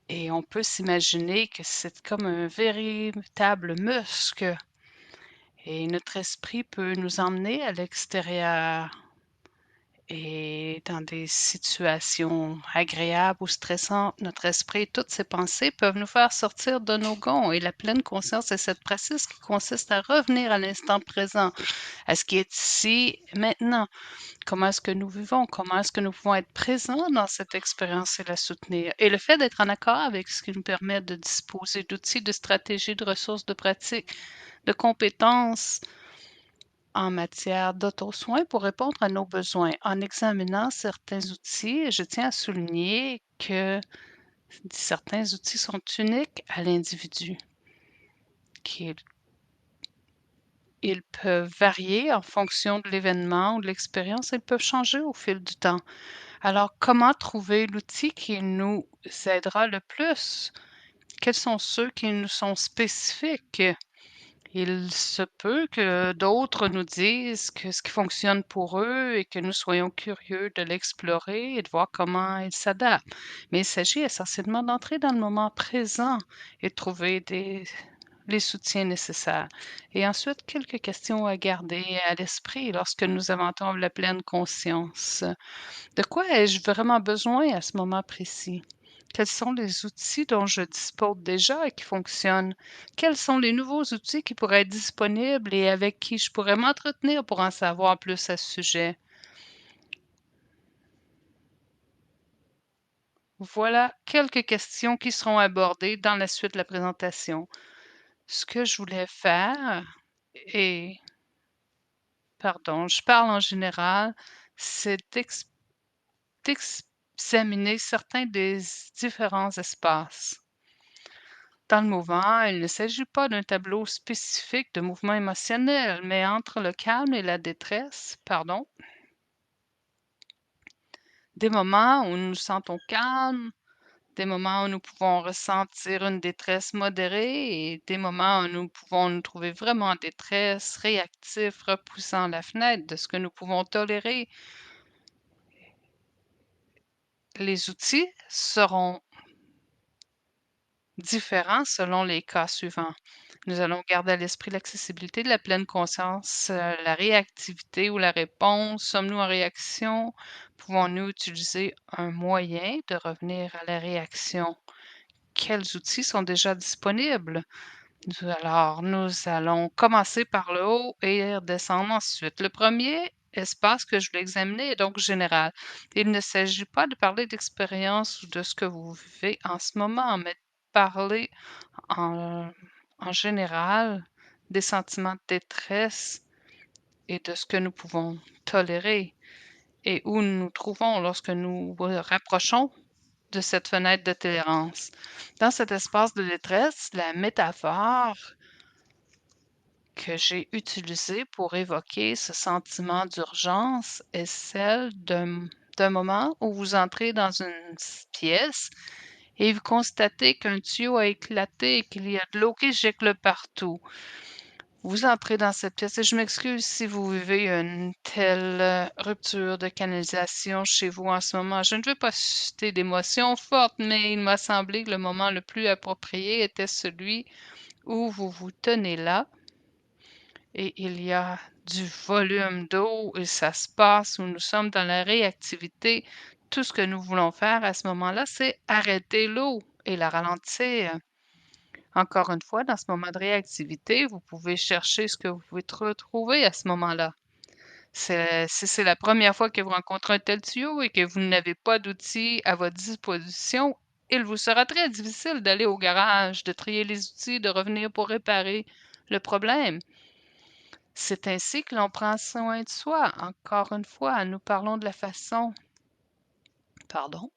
Speaker 2: et on peut s'imaginer que c'est comme un véritable muscle et notre esprit peut nous emmener à l'extérieur et dans des situations agréables ou stressantes, notre esprit et toutes ses pensées peuvent nous faire sortir de nos gonds et la pleine conscience est cette pratique qui consiste à revenir à l'instant présent, à ce qui est ici, maintenant. Comment est-ce que nous vivons? Comment est-ce que nous pouvons être présents dans cette expérience et la soutenir? Et le fait d'être en accord avec ce qui nous permet de disposer d'outils, de stratégies, de ressources, de pratiques, de compétences en matière d'auto-soin pour répondre à nos besoins. En examinant certains outils, je tiens à souligner que certains outils sont uniques à l'individu, qu'ils ils peuvent varier en fonction de l'événement ou de l'expérience, ils peuvent changer au fil du temps. Alors, comment trouver l'outil qui nous aidera le plus? Quels sont ceux qui nous sont spécifiques? Il se peut que d'autres nous disent que ce qui fonctionne pour eux et que nous soyons curieux de l'explorer et de voir comment il s'adapte. Mais il s'agit essentiellement d'entrer dans le moment présent et de trouver les soutiens nécessaires. Et ensuite, quelques questions à garder à l'esprit lorsque nous inventons la pleine conscience. De quoi ai-je vraiment besoin à ce moment précis? Quels sont les outils dont je dispose déjà et qui fonctionnent? Quels sont les nouveaux outils qui pourraient être disponibles et avec qui je pourrais m'entretenir pour en savoir plus à ce sujet? Voilà quelques questions qui seront abordées dans la suite de la présentation. Ce que je voulais faire et pardon, je parle en général, c'est d'examiner certains des différents espaces. Dans le mouvement, il ne s'agit pas d'un tableau spécifique de mouvement émotionnel, mais entre le calme et la détresse, pardon, des moments où nous nous sentons calmes, des moments où nous pouvons ressentir une détresse modérée et des moments où nous pouvons nous trouver vraiment en détresse, réactifs, repoussant la fenêtre de ce que nous pouvons tolérer. Les outils seront différents selon les cas suivants. Nous allons garder à l'esprit l'accessibilité de la pleine conscience, la réactivité ou la réponse. Sommes-nous en réaction? Pouvons-nous utiliser un moyen de revenir à la réaction? Quels outils sont déjà disponibles? Nous allons commencer par le haut et redescendre ensuite. Le premier espace que je voulais examiner est donc général. Il ne s'agit pas de parler d'expérience ou de ce que vous vivez en ce moment, mais de parler en, en général des sentiments de détresse et de ce que nous pouvons tolérer et où nous nous trouvons lorsque nous rapprochons de cette fenêtre de tolérance. Dans cet espace de détresse, la métaphore que j'ai utilisée pour évoquer ce sentiment d'urgence est celle d'un moment où vous entrez dans une pièce et vous constatez qu'un tuyau a éclaté et qu'il y a de l'eau qui gicle partout. Vous entrez dans cette pièce et je m'excuse si vous vivez une telle rupture de canalisation chez vous en ce moment. Je ne veux pas susciter d'émotions fortes, mais il m'a semblé que le moment le plus approprié était celui où vous vous tenez là et il y a du volume d'eau et ça se passe où nous sommes dans la réactivité. Tout ce que nous voulons faire à ce moment-là, c'est arrêter l'eau et la ralentir. Encore une fois, dans ce moment de réactivité, vous pouvez chercher ce que vous pouvez retrouver à ce moment-là. Si c'est la première fois que vous rencontrez un tel tuyau et que vous n'avez pas d'outils à votre disposition, il vous sera très difficile d'aller au garage, de trier les outils, de revenir pour réparer le problème. C'est ainsi que l'on prend soin de soi. Encore une fois, nous parlons de la façon, pardon,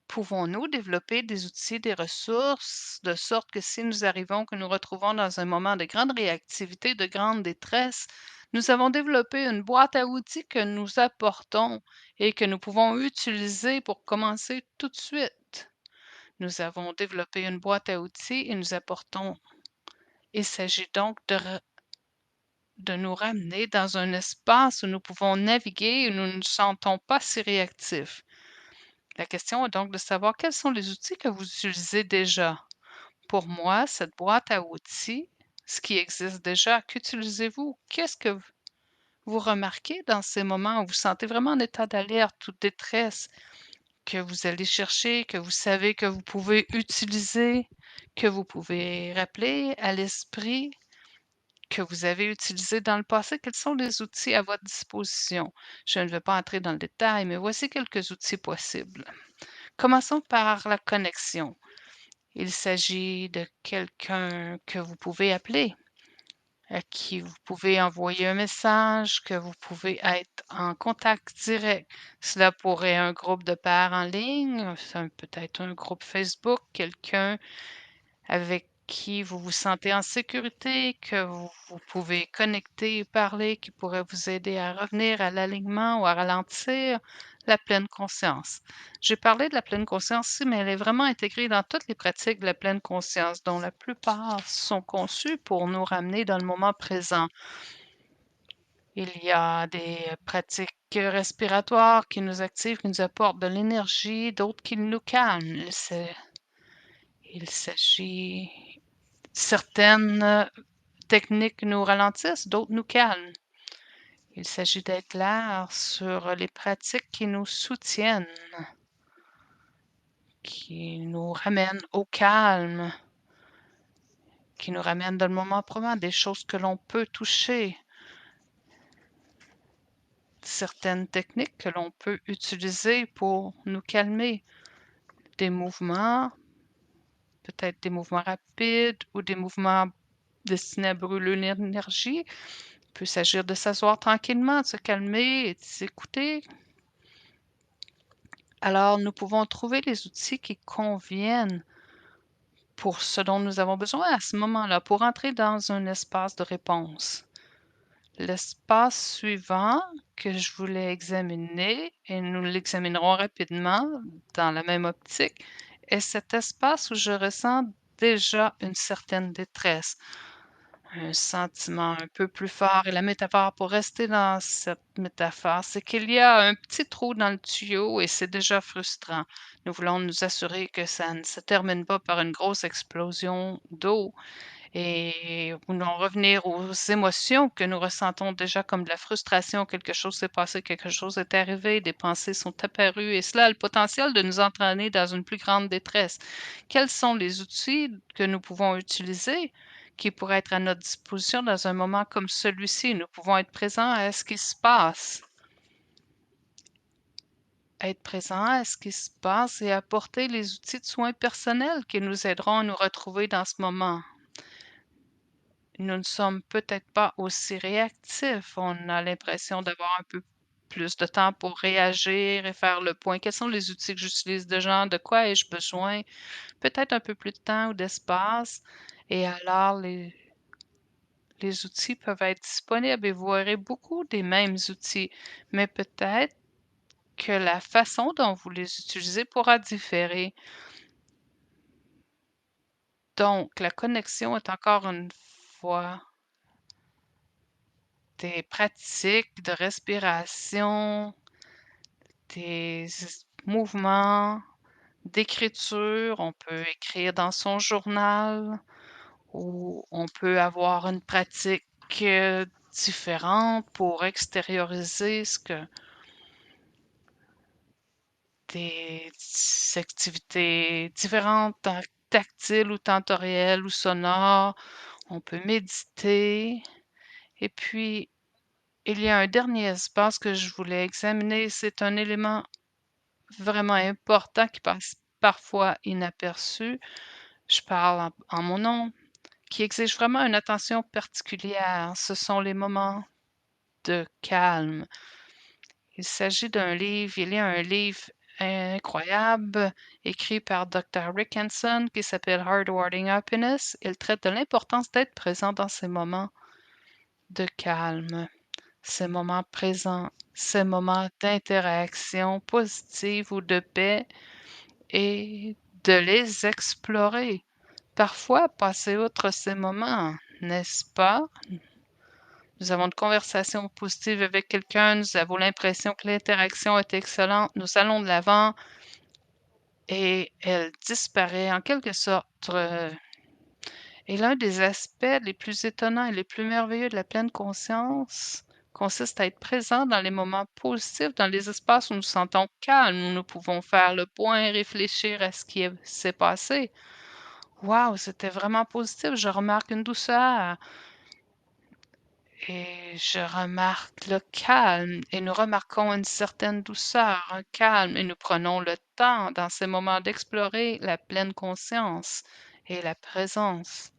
Speaker 2: pouvons-nous développer des outils, des ressources, de sorte que si nous arrivons, que nous retrouvons dans un moment de grande réactivité, de grande détresse, nous avons développé une boîte à outils que nous apportons et que nous pouvons utiliser pour commencer tout de suite. Nous avons développé une boîte à outils et nous apportons. Il s'agit donc de nous ramener dans un espace où nous pouvons naviguer, où nous ne nous sentons pas si réactifs. La question est donc de savoir quels sont les outils que vous utilisez déjà. Pour moi, cette boîte à outils, ce qui existe déjà, qu'utilisez-vous? Qu'est-ce que vous remarquez dans ces moments où vous sentez vraiment en état d'alerte ou de détresse, que vous allez chercher, que vous savez que vous pouvez utiliser, que vous pouvez rappeler à l'esprit, que vous avez utilisé dans le passé? Quels sont les outils à votre disposition? Je ne vais pas entrer dans le détail, mais voici quelques outils possibles. Commençons par la connexion. Il s'agit de quelqu'un que vous pouvez appeler, à qui vous pouvez envoyer un message, que vous pouvez être en contact direct. Cela pourrait être un groupe de pairs en ligne, peut-être un groupe Facebook, quelqu'un avec qui vous vous sentez en sécurité, que vous pouvez connecter et parler, qui pourrait vous aider à revenir à l'alignement ou à ralentir la pleine conscience. J'ai parlé de la pleine conscience ici, mais elle est vraiment intégrée dans toutes les pratiques de la pleine conscience, dont la plupart sont conçues pour nous ramener dans le moment présent. Il y a des pratiques respiratoires qui nous activent, qui nous apportent de l'énergie, d'autres qui nous calment. Il s'agit certaines techniques nous ralentissent, d'autres nous calment. Il s'agit d'être clair sur les pratiques qui nous soutiennent, qui nous ramènent au calme, qui nous ramènent dans le moment présent, des choses que l'on peut toucher, certaines techniques que l'on peut utiliser pour nous calmer, des mouvements, peut-être des mouvements rapides ou des mouvements destinés à brûler l'énergie. Il peut s'agir de s'asseoir tranquillement, de se calmer et de s'écouter. Alors, nous pouvons trouver les outils qui conviennent pour ce dont nous avons besoin à ce moment-là, pour entrer dans un espace de réponse. L'espace suivant que je voulais examiner, et nous l'examinerons rapidement dans la même optique, est cet espace où je ressens déjà une certaine détresse, un sentiment un peu plus fort. Et la métaphore, pour rester dans cette métaphore, c'est qu'il y a un petit trou dans le tuyau et c'est déjà frustrant. Nous voulons nous assurer que ça ne se termine pas par une grosse explosion d'eau et voulons revenir aux émotions que nous ressentons déjà comme de la frustration, quelque chose s'est passé, quelque chose est arrivé, des pensées sont apparues et cela a le potentiel de nous entraîner dans une plus grande détresse. Quels sont les outils que nous pouvons utiliser qui pourraient être à notre disposition dans un moment comme celui-ci? Nous pouvons être présents à ce qui se passe, être présents à ce qui se passe et apporter les outils de soins personnels qui nous aideront à nous retrouver dans ce moment. Nous ne sommes peut-être pas aussi réactifs. On a l'impression d'avoir un peu plus de temps pour réagir et faire le point. Quels sont les outils que j'utilise déjà? De quoi ai-je besoin? Peut-être un peu plus de temps ou d'espace. Et alors, les outils peuvent être disponibles et vous aurez beaucoup des mêmes outils, mais peut-être que la façon dont vous les utilisez pourra différer. Donc, la connexion est encore une fois des pratiques de respiration, des mouvements, d'écriture. On peut écrire dans son journal ou on peut avoir une pratique, différente pour extérioriser ce que des activités différentes, tactiles ou tentorielles ou sonores. On peut méditer et puis il y a un dernier espace que je voulais examiner. C'est un élément vraiment important qui passe parfois inaperçu. Je parle en mon nom, qui exige vraiment une attention particulière. Ce sont les moments de calme. Il s'agit d'un livre, il y a un livre incroyable écrit par Dr. Rick Hanson qui s'appelle Hardwiring Happiness. Il traite de l'importance d'être présent dans ces moments de calme, ces moments présents, ces moments d'interaction positive ou de paix et de les explorer. Parfois, passer outre ces moments, n'est-ce pas? Nous avons une conversation positive avec quelqu'un, nous avons l'impression que l'interaction est excellente, nous allons de l'avant et elle disparaît en quelque sorte. Et l'un des aspects les plus étonnants et les plus merveilleux de la pleine conscience consiste à être présent dans les moments positifs, dans les espaces où nous nous sentons calmes, où nous pouvons faire le point et réfléchir à ce qui s'est passé. Waouh, c'était vraiment positif. Je remarque une douceur et je remarque le calme et nous remarquons une certaine douceur, un calme et nous prenons le temps dans ces moments d'explorer la pleine conscience et la présence.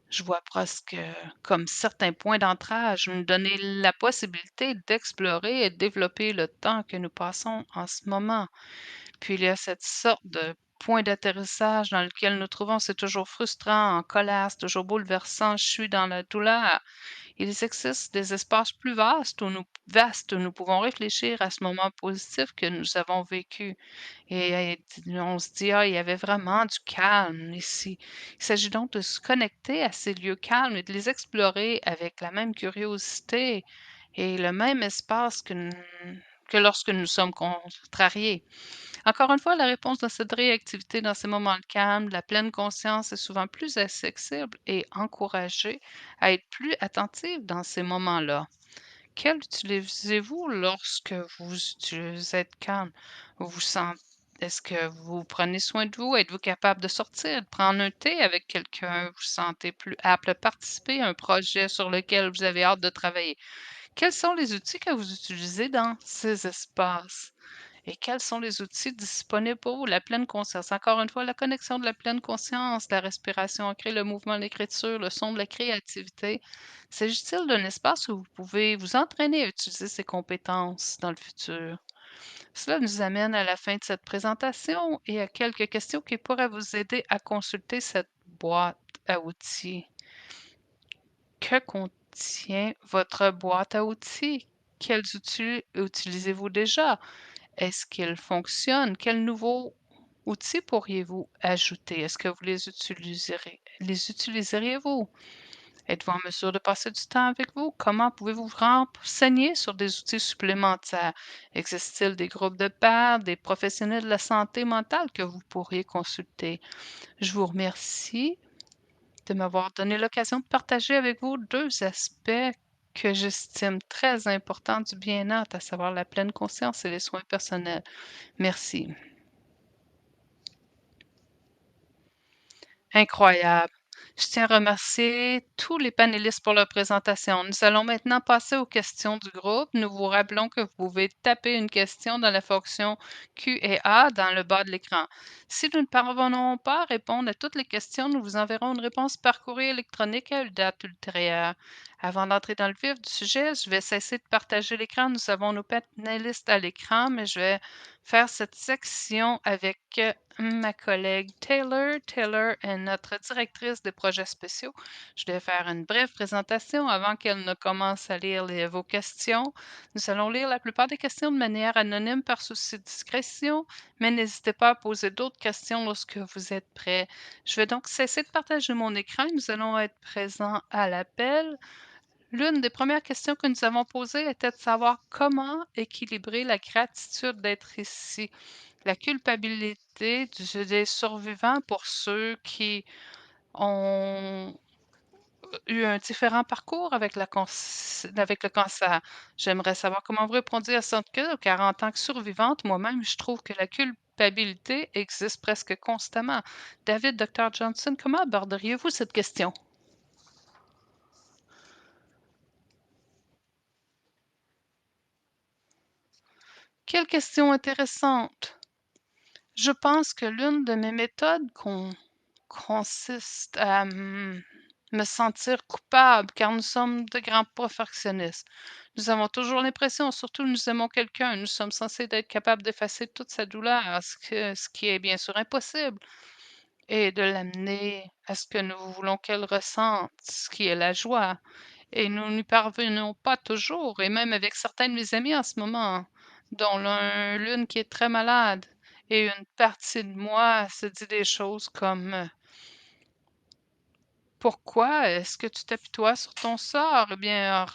Speaker 2: Je vois presque comme certains points d'ancrage, nous donner la possibilité d'explorer et de développer le temps que nous passons en ce moment. Puis il y a cette sorte de point d'atterrissage dans lequel nous trouvons, c'est toujours frustrant, en colère, c'est toujours bouleversant, je suis dans la douleur. Il existe des espaces plus vastes où nous pouvons réfléchir à ce moment positif que nous avons vécu. Et on se dit: «Ah, il y avait vraiment du calme ici». Il s'agit donc de se connecter à ces lieux calmes et de les explorer avec la même curiosité et le même espace que lorsque nous sommes contrariés. Encore une fois, la réponse de cette réactivité dans ces moments de calme, la pleine conscience est souvent plus accessible et encouragée à être plus attentive dans ces moments-là. Quel utilisez-vous lorsque vous êtes calme? Vous sentez est-ce que vous prenez soin de vous? Êtes-vous capable de sortir, de prendre un thé avec quelqu'un? Vous vous sentez plus apte à participer à un projet sur lequel vous avez hâte de travailler? Quels sont les outils que vous utilisez dans ces espaces? Et quels sont les outils disponibles pour vous? La pleine conscience. Encore une fois, la connexion de la pleine conscience, la respiration ancrée, le mouvement, l'écriture, le son de la créativité. S'agit-il d'un espace où vous pouvez vous entraîner à utiliser ces compétences dans le futur? Cela nous amène à la fin de cette présentation et à quelques questions qui pourraient vous aider à consulter cette boîte à outils. Que contient Tiens, votre boîte à outils, quels outils utilisez-vous déjà? Est-ce qu'ils fonctionnent? Quels nouveaux outils pourriez-vous ajouter? Est-ce que vous les utiliseriez-vous? Êtes-vous en mesure de passer du temps avec vous? Comment pouvez-vous vous renseigner sur des outils supplémentaires? Existe-t-il des groupes de pairs, des professionnels de la santé mentale que vous pourriez consulter? Je vous remercie de m'avoir donné l'occasion de partager avec vous 2 aspects que j'estime très importants du bien-être, à savoir la pleine conscience et les soins personnels. Merci. Incroyable. Je tiens à remercier tous les panélistes pour leur présentation. Nous allons maintenant passer aux questions du groupe. Nous vous rappelons que vous pouvez taper une question dans la fonction Q&A dans le bas de l'écran. Si nous ne parvenons pas à répondre à toutes les questions, nous vous enverrons une réponse par courrier électronique à une date ultérieure. Avant d'entrer dans le vif du sujet, je vais cesser de partager l'écran. Nous avons nos panélistes à l'écran, mais je vais faire cette section avec ma collègue Taylor. Taylor est notre directrice des projets spéciaux. Je vais faire une brève présentation avant qu'elle ne commence à lire vos questions. Nous allons lire la plupart des questions de manière anonyme par souci de discrétion, mais n'hésitez pas à poser d'autres questions lorsque vous êtes prêts. Je vais donc cesser de partager mon écran et nous allons être présents à l'appel. L'une des premières questions que nous avons posées était de savoir comment équilibrer la gratitude d'être ici, la culpabilité des survivants pour ceux qui ont eu un différent parcours avec avec le cancer. J'aimerais savoir comment vous répondiez à cette question, car en tant que survivante, moi-même, je trouve que la culpabilité existe presque constamment. David, Dr. Johnson, comment aborderiez-vous cette question? Quelle question intéressante! Je pense que l'une de mes méthodes consiste à me sentir coupable car nous sommes de grands perfectionnistes. Nous avons toujours l'impression, surtout nous aimons quelqu'un, nous sommes censés d'être capables d'effacer toute sa douleur, ce qui est bien sûr impossible, et de l'amener à ce que nous voulons qu'elle ressente, ce qui est la joie. Et nous n'y parvenons pas toujours, et même avec certains de mes amis en ce moment, dont l'une qui est très malade. Et une partie de moi se dit des choses comme pourquoi est-ce que tu t'apitoies sur ton sort? Eh bien,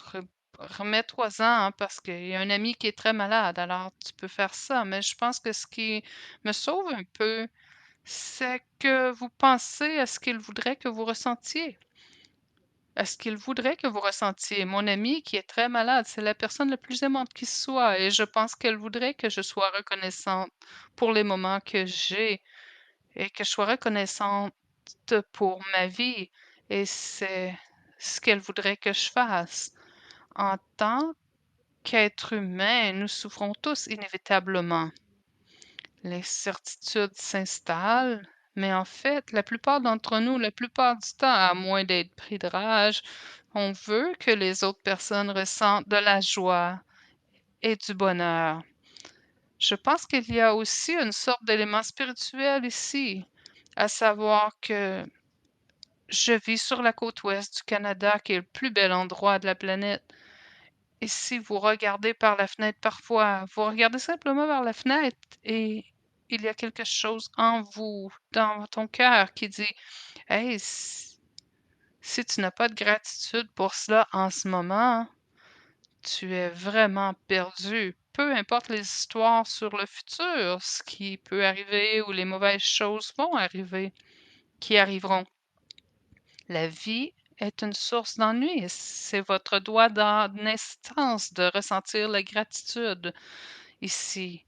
Speaker 2: remets-toi-en, hein, parce qu'il y a un ami qui est très malade, alors tu peux faire ça. Mais je pense que ce qui me sauve un peu, c'est que vous pensez à ce qu'il voudrait que vous ressentiez. À ce qu'il voudrait que vous ressentiez. Mon amie qui est très malade, c'est la personne la plus aimante qui soit et je pense qu'elle voudrait que je sois reconnaissante pour les moments que j'ai et que je sois reconnaissante pour ma vie et c'est ce qu'elle voudrait que je fasse. En tant qu'être humain, nous souffrons tous inévitablement. L'incertitude s'installe, mais en fait, la plupart d'entre nous, la plupart du temps, à moins d'être pris de rage, on veut que les autres personnes ressentent de la joie et du bonheur. Je pense qu'il y a aussi une sorte d'élément spirituel ici, à savoir que je vis sur la côte ouest du Canada, qui est le plus bel endroit de la planète. Et si vous regardez par la fenêtre parfois, vous regardez simplement vers la fenêtre et il y a quelque chose en vous, dans ton cœur qui dit: «Hey, si tu n'as pas de gratitude pour cela en ce moment, tu es vraiment perdu». Peu importe les histoires sur le futur, ce qui peut arriver ou les mauvaises choses vont arriver, qui arriveront. La vie est une source d'ennui et c'est votre droit naissance de ressentir la gratitude ici,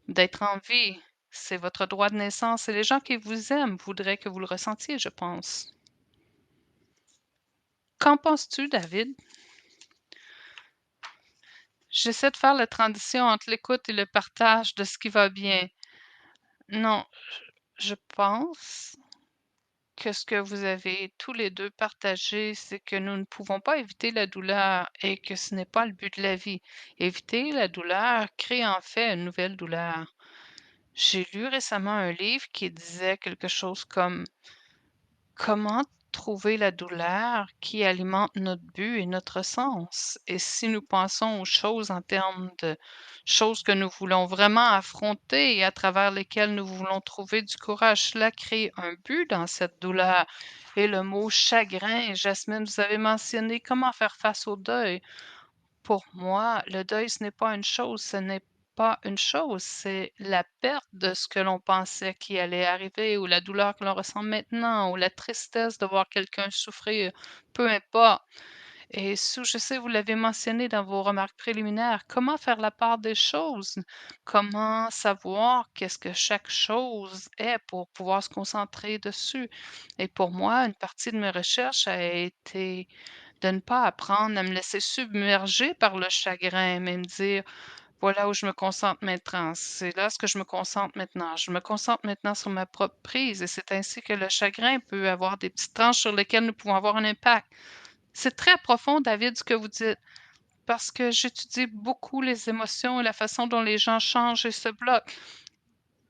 Speaker 2: d'être en vie. C'est votre droit de naissance et les gens qui vous aiment voudraient que vous le ressentiez, je pense. Qu'en penses-tu, David? J'essaie de faire la transition entre l'écoute et le partage de ce qui va bien. Non, je pense que ce que vous avez tous les 2 partagé, c'est que nous ne pouvons pas éviter la douleur et que ce n'est pas le but de la vie. Éviter la douleur crée en fait une nouvelle douleur. J'ai lu récemment un livre qui disait quelque chose comme «Comment trouver la douleur qui alimente notre but et notre sens. Et si nous pensons aux choses en termes de choses que nous voulons vraiment affronter et à travers lesquelles nous voulons trouver du courage, cela crée un but dans cette douleur. Et le mot chagrin, Jasmine, vous avez mentionné comment faire face au deuil. Pour moi, le deuil, ce n'est pas une chose, ce n'est pas une chose, c'est la perte de ce que l'on pensait qui allait arriver ou la douleur que l'on ressent maintenant ou la tristesse de voir quelqu'un souffrir, peu importe. Et sous je sais, vous l'avez mentionné dans vos remarques préliminaires, comment faire la part des choses? Comment savoir qu'est-ce que chaque chose est pour pouvoir se concentrer dessus? Et pour moi, une partie de mes recherches a été de ne pas apprendre à me laisser submerger par le chagrin, mais me dire: «Voilà où je me concentre maintenant, c'est là ce que je me concentre maintenant. Je me concentre maintenant sur ma propre prise» et c'est ainsi que le chagrin peut avoir des petites tranches sur lesquelles nous pouvons avoir un impact. C'est très profond, David, ce que vous dites, parce que j'étudie beaucoup les émotions et la façon dont les gens changent et se bloquent.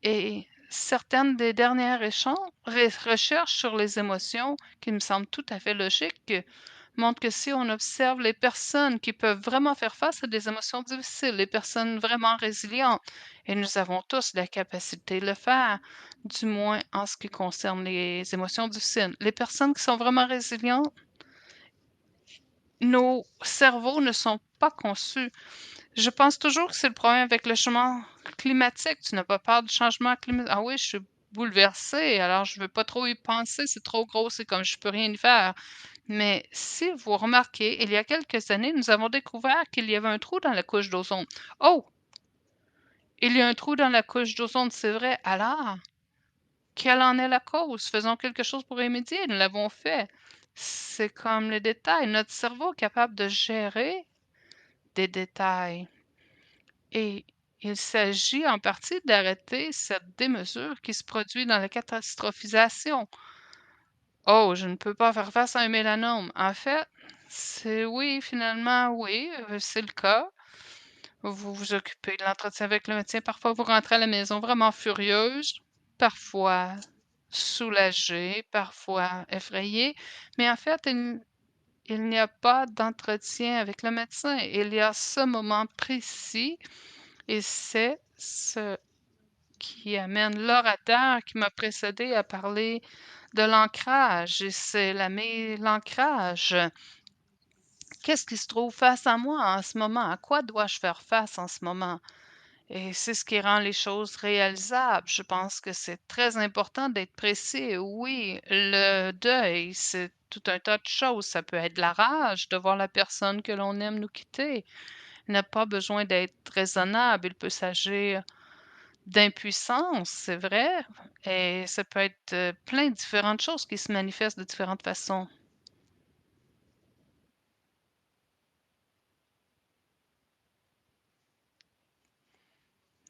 Speaker 2: Et certaines des dernières recherches sur les émotions, qui me semblent tout à fait logiques, montrent que si on observe les personnes qui peuvent vraiment faire face à des émotions difficiles, les personnes vraiment résilientes, et nous avons tous la capacité de le faire, du moins en ce qui concerne les émotions difficiles. Les personnes qui sont vraiment résilientes, nos cerveaux ne sont pas conçus. Je pense toujours que c'est le problème avec le changement climatique. Tu n'as pas peur du changement climatique? Ah oui, je suis bouleversée, alors je veux pas trop y penser, c'est trop gros, c'est comme je peux rien y faire. Mais si vous remarquez, il y a quelques années, nous avons découvert qu'il y avait un trou dans la couche d'ozone. Oh! Il y a un trou dans la couche d'ozone, c'est vrai. Alors, quelle en est la cause? Faisons quelque chose pour remédier. Nous l'avons fait. C'est comme les détails. Notre cerveau est capable de gérer des détails. Et il s'agit en partie d'arrêter cette démesure qui se produit dans la catastrophisation. Oh, je ne peux pas faire face à un mélanome. En fait, c'est oui, finalement, oui, c'est le cas. Vous vous occupez de l'entretien avec le médecin. Parfois, vous rentrez à la maison vraiment furieuse, parfois soulagée, parfois effrayée. Mais en fait, il n'y a pas d'entretien avec le médecin. Il y a ce moment précis et c'est ce qui amène l'orateur qui m'a précédé à parler de l'ancrage et c'est l'ancrage. Qu'est-ce qui se trouve face à moi en ce moment? À quoi dois-je faire face en ce moment? Et c'est ce qui rend les choses réalisables. Je pense que c'est très important d'être précis. Oui, le deuil, c'est tout un tas de choses. Ça peut être de la rage de voir la personne que l'on aime nous quitter. Il n'a pas besoin d'être raisonnable. Il peut s'agir d'impuissance, c'est vrai, et ça peut être, plein de différentes choses qui se manifestent de différentes façons.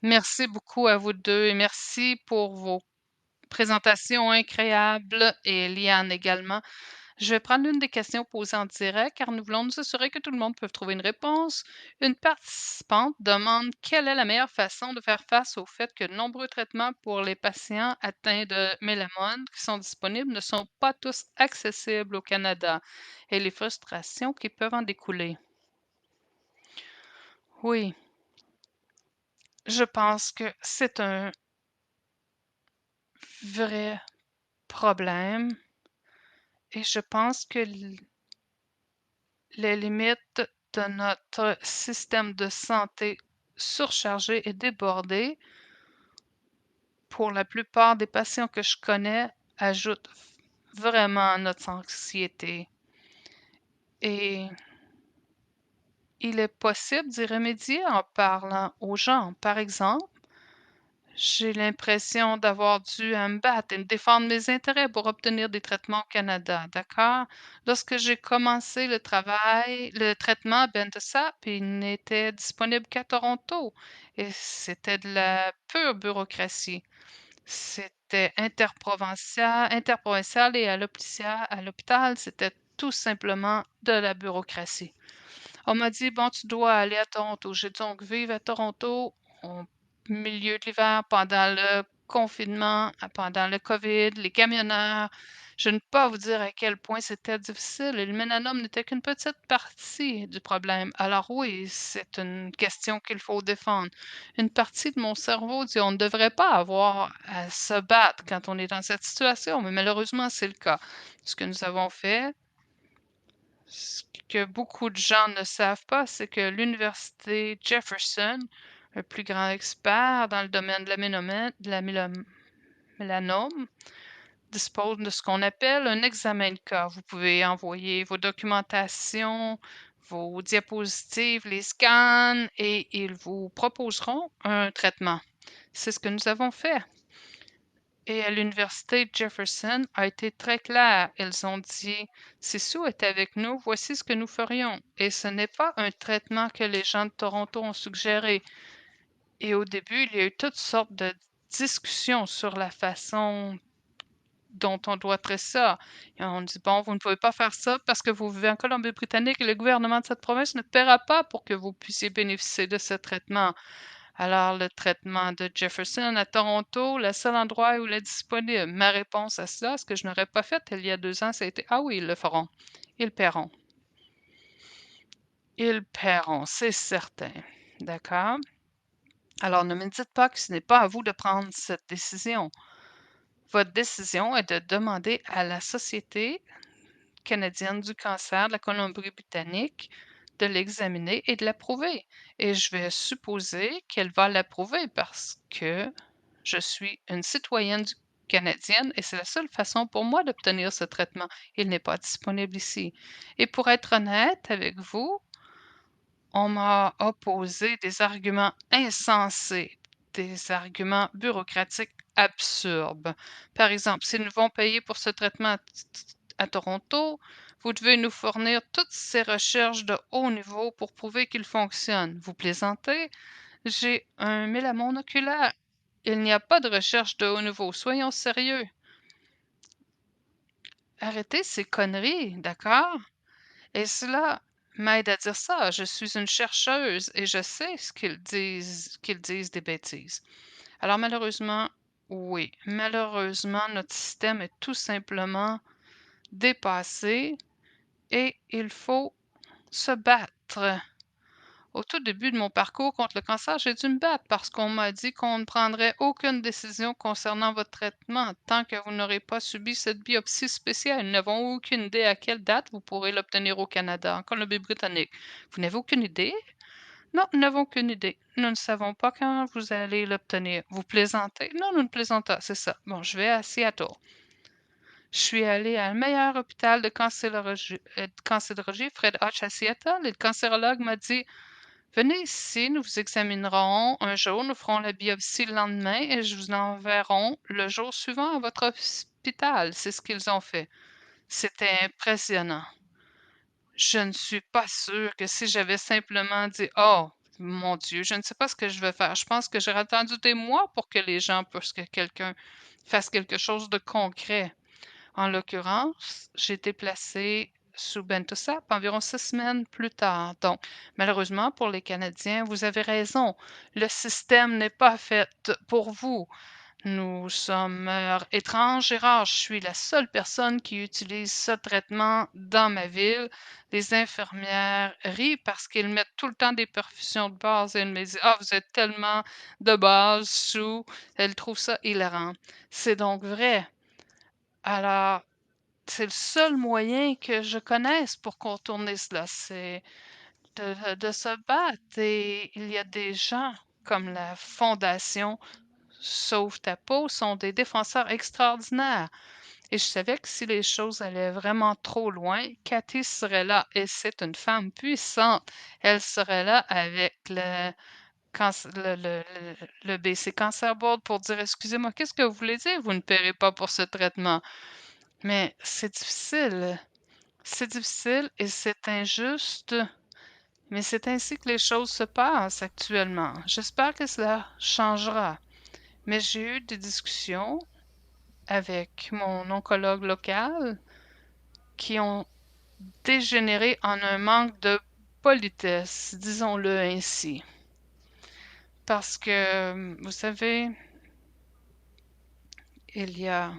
Speaker 2: Merci beaucoup à vous 2 et merci pour vos présentations incroyables et Liane également. Je vais prendre l'une des questions posées en direct car nous voulons nous assurer que tout le monde peut trouver une réponse. Une participante demande quelle est la meilleure façon de faire face au fait que de nombreux traitements pour les patients atteints de mélamone qui sont disponibles ne sont pas tous accessibles au Canada et les frustrations qui peuvent en découler. Oui, je pense que c'est un vrai problème et je pense que les limites de notre système de santé surchargé et débordé, pour la plupart des patients que je connais, ajoutent vraiment à notre anxiété et il est possible d'y remédier en parlant aux gens. Par exemple, j'ai l'impression d'avoir dû me battre et me défendre mes intérêts pour obtenir des traitements au Canada, d'accord? Lorsque j'ai commencé le traitement Bentosap, il n'était disponible qu'à Toronto et c'était de la pure bureaucratie. C'était interprovincial et à l'hôpital, c'était tout simplement de la bureaucratie. On m'a dit: «Bon, tu dois aller à Toronto». J'ai donc vivre à Toronto au milieu de l'hiver pendant le confinement, pendant le COVID, les camionneurs. Je ne peux pas vous dire à quel point c'était difficile et le mélanome n'était qu'une petite partie du problème. Alors oui, c'est une question qu'il faut défendre. Une partie de mon cerveau dit on ne devrait pas avoir à se battre quand on est dans cette situation, mais malheureusement, c'est le cas. Ce que nous avons fait, ce que beaucoup de gens ne savent pas, c'est que l'université Jefferson, le plus grand expert dans le domaine de la mélanome, dispose de ce qu'on appelle un examen de cas. Vous pouvez envoyer vos documentations, vos diapositives, les scans et ils vous proposeront un traitement. C'est ce que nous avons fait. Et à l'université Jefferson a été très clair. Ils ont dit, si Sue est avec nous, voici ce que nous ferions. Et ce n'est pas un traitement que les gens de Toronto ont suggéré. Et au début, il y a eu toutes sortes de discussions sur la façon dont on doit traiter ça. Et on dit: «Bon, vous ne pouvez pas faire ça parce que vous vivez en Colombie-Britannique et le gouvernement de cette province ne paiera pas pour que vous puissiez bénéficier de ce traitement». Alors le traitement de Jefferson à Toronto, le seul endroit où il est disponible. Ma réponse à cela, ce que je n'aurais pas fait il y a 2 ans, ça a été: «Ah oui, ils le feront. Ils paieront. Ils paieront, c'est certain». D'accord? Alors ne me dites pas que ce n'est pas à vous de prendre cette décision. Votre décision est de demander à la Société canadienne du cancer de la Colombie-Britannique de l'examiner et de l'approuver. Et je vais supposer qu'elle va l'approuver parce que je suis une citoyenne canadienne et c'est la seule façon pour moi d'obtenir ce traitement. Il n'est pas disponible ici. Et pour être honnête avec vous, on m'a opposé des arguments insensés, des arguments bureaucratiques absurdes. Par exemple, si nous devons payer pour ce traitement à Toronto, vous devez nous fournir toutes ces recherches de haut niveau pour prouver qu'il fonctionne. Vous plaisantez? J'ai un mélamone oculaire. Il n'y a pas de recherche de haut niveau. Soyons sérieux. Arrêtez ces conneries, d'accord? Et cela m'aide à dire ça. Je suis une chercheuse et je sais ce qu'ils disent des bêtises. Alors malheureusement, oui, malheureusement, notre système est tout simplement dépassé et il faut se battre. Au tout début de mon parcours contre le cancer, j'ai dû me battre parce qu'on m'a dit qu'on ne prendrait aucune décision concernant votre traitement tant que vous n'aurez pas subi cette biopsie spéciale. Nous n'avons aucune idée à quelle date vous pourrez l'obtenir au Canada, en Colombie-Britannique. Vous n'avez aucune idée? Non, nous n'avons aucune idée. Nous ne savons pas quand vous allez l'obtenir. Vous plaisantez? Non, nous ne plaisantons pas, c'est ça. Bon, je vais à Seattle. Je suis allée à le meilleur hôpital de cancérologie, Fred Hutch à Seattle, et le cancérologue m'a dit: «Venez ici, nous vous examinerons un jour, nous ferons la biopsie le lendemain et je vous enverrons le jour suivant à votre hôpital». C'est ce qu'ils ont fait. C'était impressionnant. Je ne suis pas sûre que si j'avais simplement dit: «Oh, mon Dieu, je ne sais pas ce que je vais faire». Je pense que j'aurais attendu des mois pour que les gens pour que quelqu'un fasse quelque chose de concret. En l'occurrence, j'ai été placée sous Bentoussac environ 6 semaines plus tard. Donc, malheureusement pour les Canadiens, vous avez raison, le système n'est pas fait pour vous. Nous sommes étranges et rares. Je suis la seule personne qui utilise ce traitement dans ma ville. Les infirmières rient parce qu'ils mettent tout le temps des perfusions de base et elles me disent: «Ah, vous êtes tellement de base, sous». Elles trouvent ça hilarant. C'est donc vrai. Alors, c'est le seul moyen que je connaisse pour contourner cela, c'est de se battre et il y a des gens comme la fondation Sauve ta peau sont des défenseurs extraordinaires et je savais que si les choses allaient vraiment trop loin, Cathy serait là et c'est une femme puissante. Elle serait là avec le BC Cancer Board pour dire: «Excusez-moi, qu'est-ce que vous voulez dire? Vous ne paierez pas pour ce traitement?» Mais c'est difficile et c'est injuste, mais c'est ainsi que les choses se passent actuellement. J'espère que cela changera. Mais j'ai eu des discussions avec mon oncologue local qui ont dégénéré en un manque de politesse, disons-le ainsi. Parce que, vous savez, il y a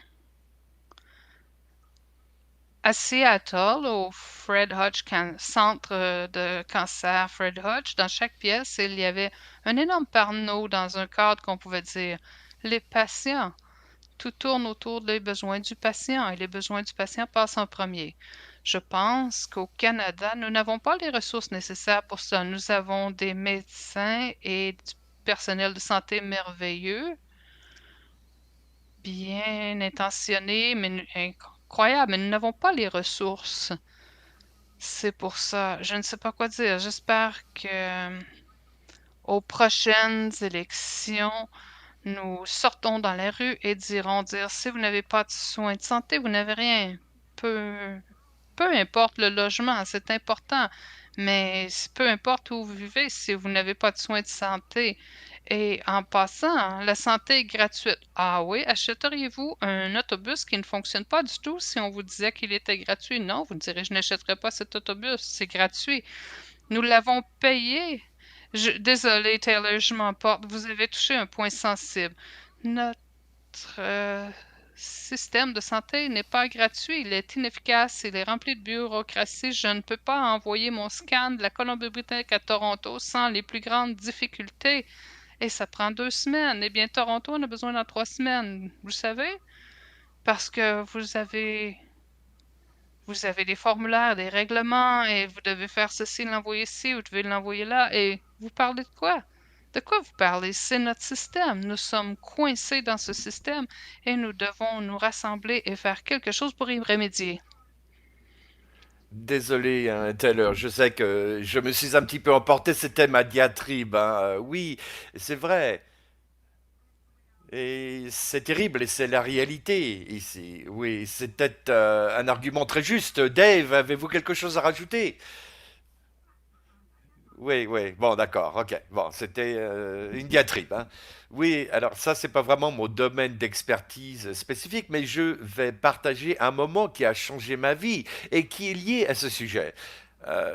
Speaker 2: À Seattle, au Fred Hutch centre de cancer Fred Hutch, dans chaque pièce, il y avait un énorme panneau dans un cadre qu'on pouvait dire les patients. Tout tourne autour des besoins du patient et les besoins du patient passent en premier. Je pense qu'au Canada, nous n'avons pas les ressources nécessaires pour ça. Nous avons des médecins et du personnel de santé merveilleux, bien intentionnés, mais incroyables, mais nous n'avons pas les ressources. C'est pour ça. Je ne sais pas quoi dire. J'espère que aux prochaines élections, nous sortons dans la rue et dirons dire si vous n'avez pas de soins de santé, vous n'avez rien. Peu, peu importe le logement, c'est important, mais peu importe où vous vivez, si vous n'avez pas de soins de santé. Et en passant, la santé est gratuite. Ah oui, achèteriez-vous un autobus qui ne fonctionne pas du tout si on vous disait qu'il était gratuit? Non, vous direz, je n'achèterai pas cet autobus, c'est gratuit. Nous l'avons payé. Désolé, Taylor, je m'emporte. Vous avez touché un point sensible. Notre euh, système de santé n'est pas gratuit. Il est inefficace. Il est rempli de bureaucratie. Je ne peux pas envoyer mon scan de la Colombie-Britannique à Toronto sans les plus grandes difficultés. Et ça prend 2 semaines. Eh bien, Toronto en a besoin dans 3 semaines. Vous savez? Parce que vous avez des formulaires, des règlements, et vous devez faire ceci, l'envoyer ici, vous devez l'envoyer là, et vous parlez de quoi? De quoi vous parlez? C'est notre système. Nous sommes coincés dans ce système et nous devons nous rassembler et faire quelque chose pour y remédier.
Speaker 1: Désolé, hein, Taylor, je sais que je me suis un petit peu emporté, c'était ma diatribe, hein. Oui, c'est vrai. Et c'est terrible, et c'est la réalité ici. Oui, c'était un argument très juste. Dave, avez-vous quelque chose à rajouter? Oui, oui, bon, d'accord, ok. Bon, c'était une diatribe, hein. Oui, alors ça, c'est pas vraiment mon domaine d'expertise spécifique, mais je vais partager un moment qui a changé ma vie et qui est lié à ce sujet.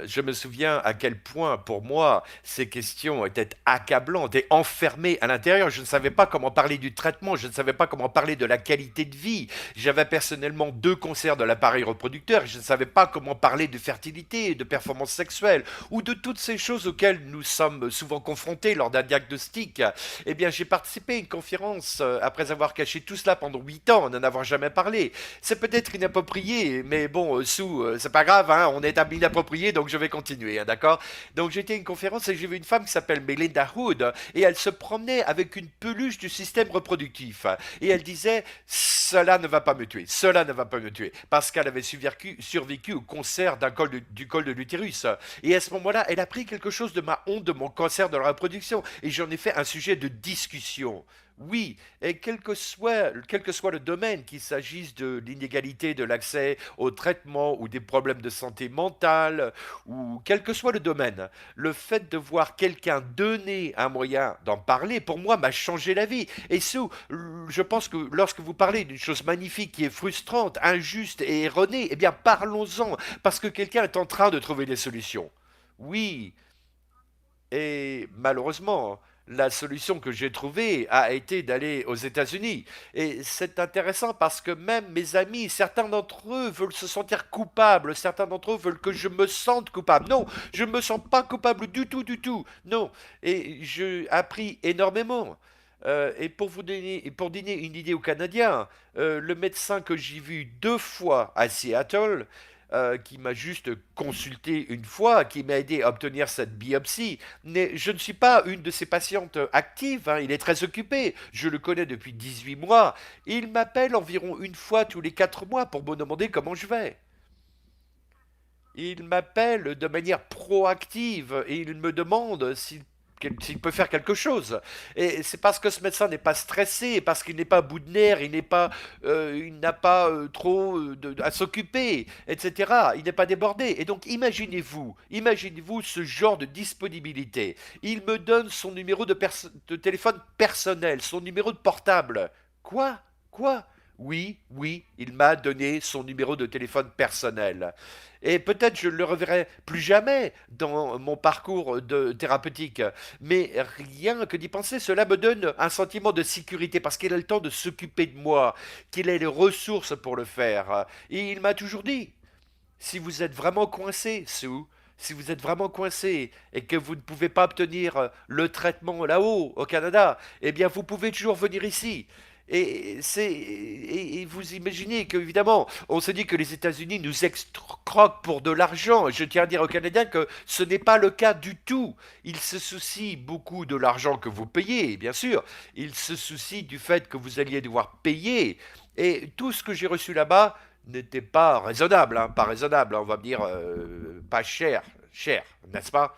Speaker 1: Je me souviens à quel point, pour moi, ces questions étaient accablantes et enfermées à l'intérieur. Je ne savais pas comment parler du traitement, je ne savais pas comment parler de la qualité de vie. J'avais personnellement 2 cancers de l'appareil reproducteur et je ne savais pas comment parler de fertilité, de performance sexuelle ou de toutes ces choses auxquelles nous sommes souvent confrontés lors d'un diagnostic. Eh bien, j'ai participé à une conférence après avoir caché tout cela pendant 8 ans, n'en avoir jamais parlé. C'est peut-être inapproprié, mais bon, c'est pas grave, hein, on est inapproprié, donc je vais continuer, hein, d'accord? Donc j'étais à une conférence et j'ai vu une femme qui s'appelle Melinda Hood, et elle se promenait avec une peluche du système reproductif. Et elle disait, cela ne va pas me tuer, cela ne va pas me tuer, parce qu'elle avait survécu au cancer du col de l'utérus. Et à ce moment-là, elle a pris quelque chose de ma honte, de mon cancer de la reproduction, et j'en ai fait un sujet de discussion. Oui, et quel que soit le domaine, qu'il s'agisse de l'inégalité de l'accès au traitement ou des problèmes de santé mentale, ou quel que soit le domaine, le fait de voir quelqu'un donner un moyen d'en parler, pour moi, m'a changé la vie. Et je pense que lorsque vous parlez d'une chose magnifique qui est frustrante, injuste et erronée, eh bien parlons-en, parce que quelqu'un est en train de trouver des solutions. Oui, et malheureusement, la solution que j'ai trouvée a été d'aller aux États-Unis. Et c'est intéressant parce que même mes amis, certains d'entre eux veulent se sentir coupables, certains d'entre eux veulent que je me sente coupable. Non, je ne me sens pas coupable du tout, du tout. Non. Et j'ai appris énormément. Et pour donner une idée aux Canadiens, le médecin que j'ai vu 2 fois à Seattle, qui m'a juste consulté une fois, qui m'a aidé à obtenir cette biopsie. Mais je ne suis pas une de ses patientes actives, hein, il est très occupé, je le connais depuis 18 mois. Il m'appelle environ une fois tous les 4 mois pour me demander comment je vais. Il m'appelle de manière proactive et il me demande s'il peut faire quelque chose. Et c'est parce que ce médecin n'est pas stressé, parce qu'il n'est pas à bout de nerfs, il n'a pas trop à s'occuper, etc. Il n'est pas débordé. Et donc imaginez-vous ce genre de disponibilité. Il me donne son numéro de téléphone personnel, son numéro de portable. Quoi? Quoi? Oui, oui, il m'a donné son numéro de téléphone personnel. Et peut-être je ne le reverrai plus jamais dans mon parcours de thérapeutique. Mais rien que d'y penser, cela me donne un sentiment de sécurité parce qu'il a le temps de s'occuper de moi, qu'il a les ressources pour le faire. Et il m'a toujours dit. Si vous êtes vraiment coincé, Sue, si vous êtes vraiment coincé et que vous ne pouvez pas obtenir le traitement là-haut, au Canada, eh bien vous pouvez toujours venir ici. Et vous imaginez qu'évidemment, on se dit que les États-Unis nous excroquent pour de l'argent. Je tiens à dire aux Canadiens que ce n'est pas le cas du tout. Ils se soucient beaucoup de l'argent que vous payez, bien sûr. Ils se soucient du fait que vous alliez devoir payer. Et tout ce que j'ai reçu là-bas, n'était pas raisonnable, hein, pas raisonnable, on va me dire pas cher, cher, n'est-ce pas?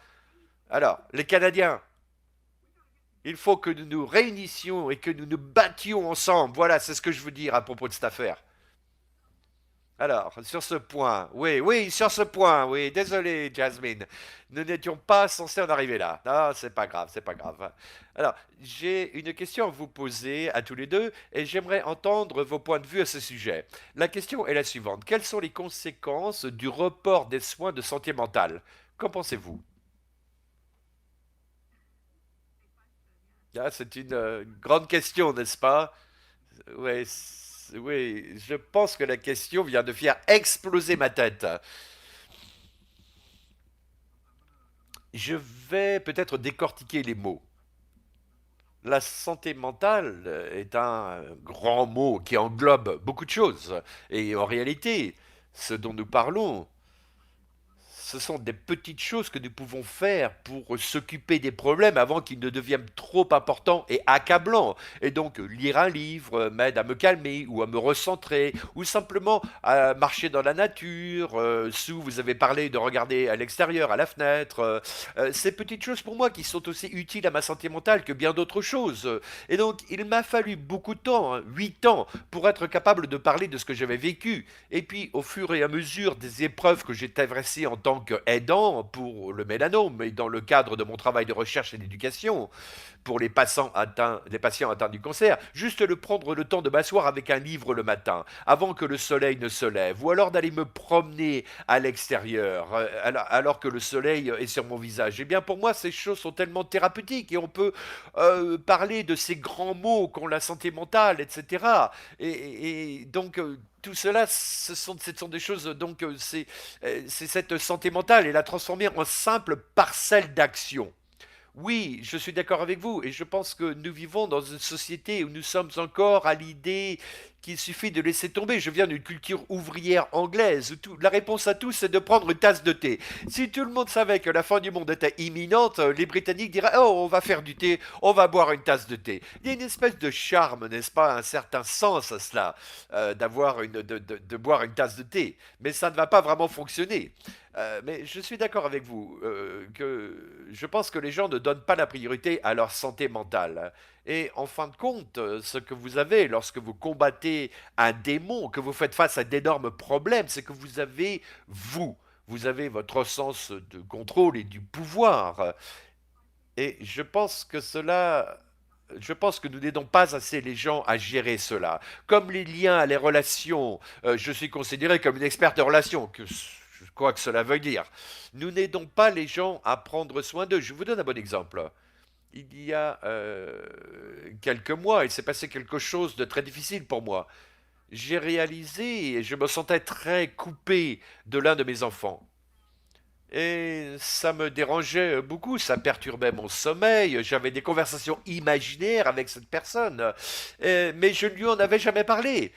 Speaker 1: Alors, les Canadiens, il faut que nous nous réunissions et que nous nous battions ensemble. Voilà, c'est ce que je veux dire à propos de cette affaire. Alors, sur ce point, oui, oui, sur ce point, oui, désolé, Jasmine, nous n'étions pas censés en arriver là. Non, c'est pas grave, c'est pas grave. Alors, j'ai une question à vous poser à tous les deux et j'aimerais entendre vos points de vue à ce sujet. La question est la suivante. Quelles sont les conséquences du report des soins de santé mentale? Qu'en pensez-vous? Ah, c'est une grande question, n'est-ce pas? Oui, oui, je pense que la question vient de faire exploser ma tête. Je vais peut-être décortiquer les mots. La santé mentale est un grand mot qui englobe beaucoup de choses. Et en réalité, ce dont nous parlons, ce sont des petites choses que nous pouvons faire pour s'occuper des problèmes avant qu'ils ne deviennent trop importants et accablants. Et donc, lire un livre m'aide à me calmer ou à me recentrer, ou simplement à marcher dans la nature. Sous, vous avez parlé de regarder à l'extérieur, à la fenêtre. Ces petites choses pour moi qui sont aussi utiles à ma santé mentale que bien d'autres choses. Et donc, il m'a fallu beaucoup de temps, hein, 8 ans, pour être capable de parler de ce que j'avais vécu. Et puis, au fur et à mesure des épreuves que j'ai traversées en tant qu'aidant pour le mélanome et dans le cadre de mon travail de recherche et d'éducation, pour les patients atteints du cancer, juste le prendre le temps de m'asseoir avec un livre le matin, avant que le soleil ne se lève, ou alors d'aller me promener à l'extérieur, alors que le soleil est sur mon visage. Eh bien, pour moi, ces choses sont tellement thérapeutiques et on peut parler de ces grands mots qu'ont la santé mentale, etc. Et donc, tout cela, ce sont des choses, donc c'est cette santé mentale et la transformer en simple parcelle d'action. Oui, je suis d'accord avec vous et je pense que nous vivons dans une société où nous sommes encore à l'idée qu'il suffit de laisser tomber. Je viens d'une culture ouvrière anglaise où la réponse à tout, c'est de prendre une tasse de thé. Si tout le monde savait que la fin du monde était imminente, les Britanniques diraient oh, on va faire du thé, on va boire une tasse de thé. Il y a une espèce de charme, n'est-ce pas, un certain sens à cela, de boire une tasse de thé. Mais ça ne va pas vraiment fonctionner. Mais je suis d'accord avec vous que je pense que les gens ne donnent pas la priorité à leur santé mentale. Et en fin de compte, ce que vous avez lorsque vous combattez un démon, que vous faites face à d'énormes problèmes, c'est que vous avez vous. Vous avez votre sens de contrôle et du pouvoir. Et je pense que nous n'aidons pas assez les gens à gérer cela. Comme les liens, les relations, je suis considéré comme une experte en relations, quoi que cela veuille dire. Nous n'aidons pas les gens à prendre soin d'eux. Je vous donne un bon exemple. Il y a quelques mois, il s'est passé quelque chose de très difficile pour moi. J'ai réalisé et je me sentais très coupé de l'un de mes enfants. Et ça me dérangeait beaucoup, ça perturbait mon sommeil, j'avais des conversations imaginaires avec cette personne, mais je ne lui en avais jamais parlé.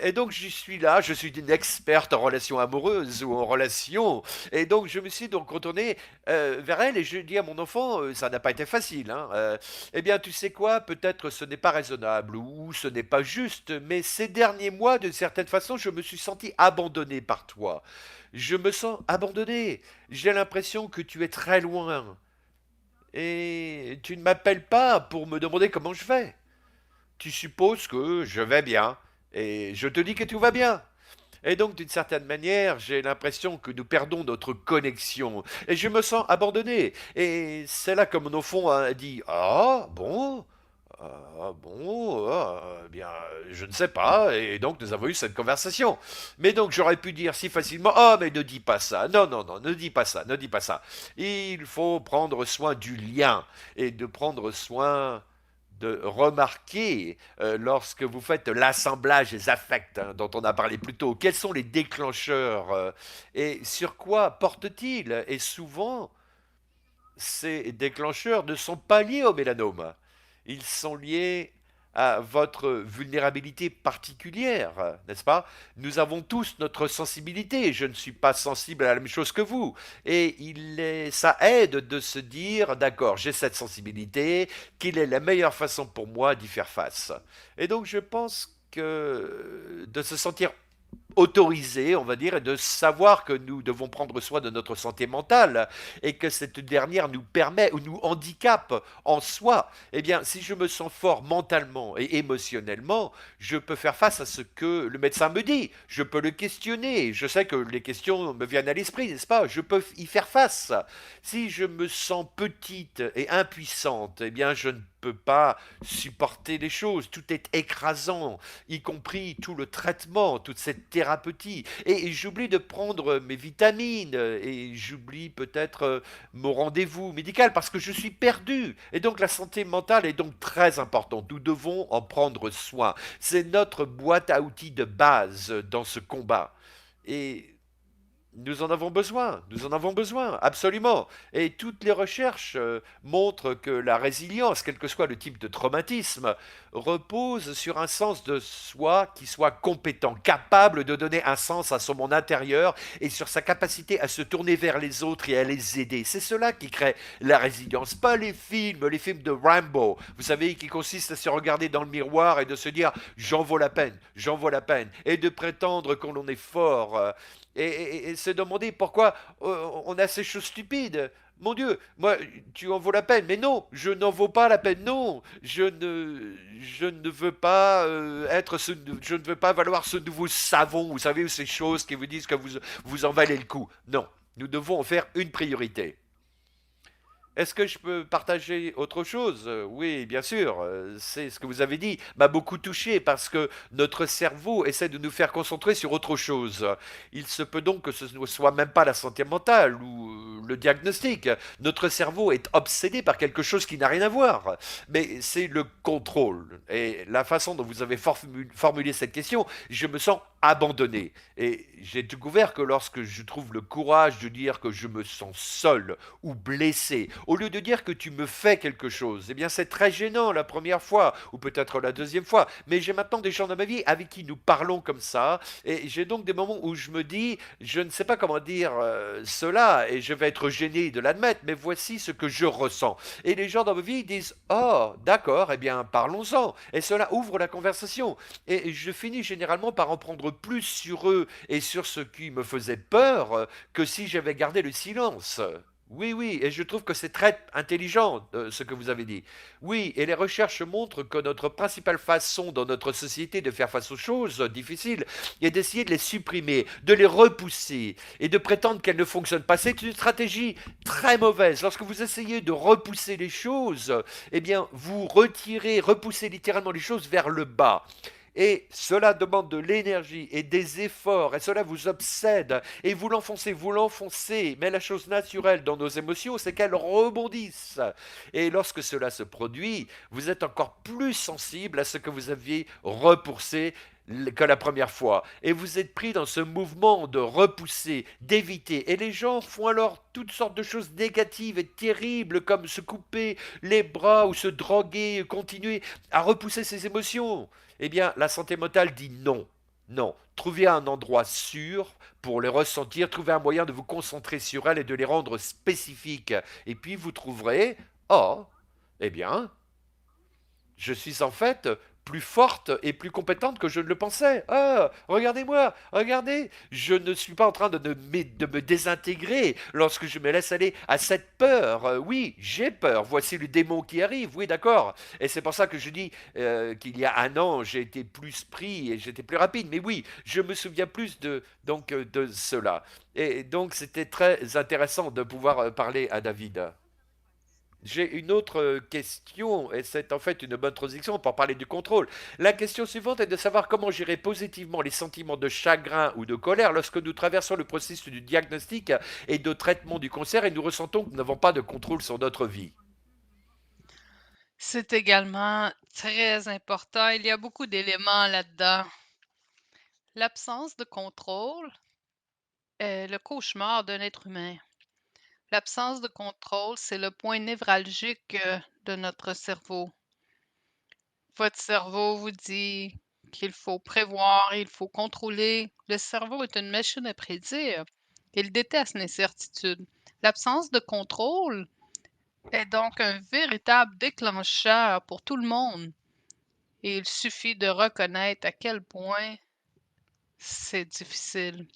Speaker 1: Et donc j'y suis là, je suis une experte en relations amoureuses ou en relations, et donc je me suis donc retourné vers elle et je dis à mon enfant, ça n'a pas été facile, hein, eh bien tu sais quoi, peut-être ce n'est pas raisonnable ou ce n'est pas juste, mais ces derniers mois, d'une certaine façon, je me suis senti abandonné par toi. Je me sens abandonné. J'ai l'impression que tu es très loin. Et tu ne m'appelles pas pour me demander comment je vais. Tu supposes que je vais bien. Et je te dis que tout va bien. Et donc, d'une certaine manière, j'ai l'impression que nous perdons notre connexion. Et je me sens abandonné. Et c'est là que mon enfant a dit ah, bon, ah bon, ah, bien, je ne sais pas, et donc nous avons eu cette conversation. Mais donc j'aurais pu dire si facilement, ah mais ne dis pas ça, non, non, non, ne dis pas ça, ne dis pas ça. Il faut prendre soin du lien et de prendre soin de remarquer lorsque vous faites l'assemblage des affects hein, dont on a parlé plus tôt, quels sont les déclencheurs et sur quoi portent-ils? Et souvent, ces déclencheurs ne sont pas liés au mélanome. Ils sont liés à votre vulnérabilité particulière, n'est-ce pas? Nous avons tous notre sensibilité. Je ne suis pas sensible à la même chose que vous. Et ça aide de se dire, d'accord, j'ai cette sensibilité, quelle est la meilleure façon pour moi d'y faire face? Et donc je pense que de se sentir autorisé, on va dire, et de savoir que nous devons prendre soin de notre santé mentale et que cette dernière nous permet ou nous handicape en soi. Eh bien, si je me sens fort mentalement et émotionnellement, je peux faire face à ce que le médecin me dit. Je peux le questionner. Je sais que les questions me viennent à l'esprit, n'est-ce pas? Je peux y faire face. Si je me sens petite et impuissante, eh bien, je ne peux pas supporter les choses. Tout est écrasant, y compris tout le traitement, toute cette thérapeutie. Et j'oublie de prendre mes vitamines et j'oublie peut-être mon rendez-vous médical parce que je suis perdu. Et donc la santé mentale est donc très importante. Nous devons en prendre soin. C'est notre boîte à outils de base dans ce combat. Et nous en avons besoin, absolument. Et toutes les recherches montrent que la résilience, quel que soit le type de traumatisme, repose sur un sens de soi qui soit compétent, capable de donner un sens à son monde intérieur et sur sa capacité à se tourner vers les autres et à les aider. C'est cela qui crée la résilience, pas les films de Rambo, vous savez, qui consistent à se regarder dans le miroir et de se dire j'en vaux la peine, et de prétendre qu'on en est fort. Et se demander pourquoi on a ces choses stupides. Mon Dieu, moi, tu en vaux la peine, mais non, je n'en vaux pas la peine, non, je ne veux pas je ne veux pas valoir ce nouveau savon, vous savez, ces choses qui vous disent que vous en valez le coup. Non, nous devons en faire une priorité. Est-ce que je peux partager autre chose? Oui, bien sûr. C'est ce que vous avez dit m'a beaucoup touché parce que notre cerveau essaie de nous faire concentrer sur autre chose. Il se peut donc que ce ne soit même pas la santé mentale ou le diagnostic. Notre cerveau est obsédé par quelque chose qui n'a rien à voir. Mais c'est le contrôle. Et la façon dont vous avez formulé cette question, je me sens abandonné. Et j'ai découvert que lorsque je trouve le courage de dire que je me sens seul ou blessé, au lieu de dire que tu me fais quelque chose, eh bien c'est très gênant la première fois, ou peut-être la deuxième fois, mais j'ai maintenant des gens dans ma vie avec qui nous parlons comme ça, et j'ai donc des moments où je me dis, je ne sais pas comment dire cela, et je vais être gêné de l'admettre, mais voici ce que je ressens. Et les gens dans ma vie disent, oh, d'accord, eh bien parlons-en, et cela ouvre la conversation. Et je finis généralement par en prendre plus sur eux et sur ce qui me faisait peur que si j'avais gardé le silence. Oui, oui, et je trouve que c'est très intelligent ce que vous avez dit. Oui, et les recherches montrent que notre principale façon dans notre société de faire face aux choses difficiles est d'essayer de les supprimer, de les repousser et de prétendre qu'elles ne fonctionnent pas. C'est une stratégie très mauvaise. Lorsque vous essayez de repousser les choses, eh bien, vous retirez, repoussez littéralement les choses vers le bas. Et cela demande de l'énergie et des efforts, et cela vous obsède, et vous l'enfoncez. Mais la chose naturelle dans nos émotions, c'est qu'elles rebondissent. Et lorsque cela se produit, vous êtes encore plus sensible à ce que vous aviez repoussé que la première fois. Et vous êtes pris dans ce mouvement de repousser, d'éviter. Et les gens font alors toutes sortes de choses négatives et terribles, comme se couper les bras ou se droguer, continuer à repousser ses émotions. Eh bien, la santé mentale dit non. Non. Trouvez un endroit sûr pour les ressentir, trouvez un moyen de vous concentrer sur elles et de les rendre spécifiques. Et puis vous trouverez, oh, eh bien, je suis en fait plus forte et plus compétente que je ne le pensais. Ah, regardez-moi, regardez, je ne suis pas en train de me désintégrer lorsque je me laisse aller à cette peur. Oui, j'ai peur, voici le démon qui arrive, oui, d'accord. Et c'est pour ça que je dis qu'il y a un an, j'ai été plus pris et j'étais plus rapide. Mais oui, je me souviens plus de cela. Et donc, c'était très intéressant de pouvoir parler à David. J'ai une autre question, et c'est en fait une bonne transition pour parler du contrôle. La question suivante est de savoir comment gérer positivement les sentiments de chagrin ou de colère lorsque nous traversons le processus du diagnostic et de traitement du cancer et nous ressentons que nous n'avons pas de contrôle sur notre vie.
Speaker 2: C'est également très important. Il y a beaucoup d'éléments là-dedans. L'absence de contrôle est le cauchemar d'un être humain. L'absence de contrôle, c'est le point névralgique de notre cerveau. Votre cerveau vous dit qu'il faut prévoir, il faut contrôler. Le cerveau est une machine à prédire. Il déteste l'incertitude. L'absence de contrôle est donc un véritable déclencheur pour tout le monde. Et il suffit de reconnaître à quel point c'est difficile.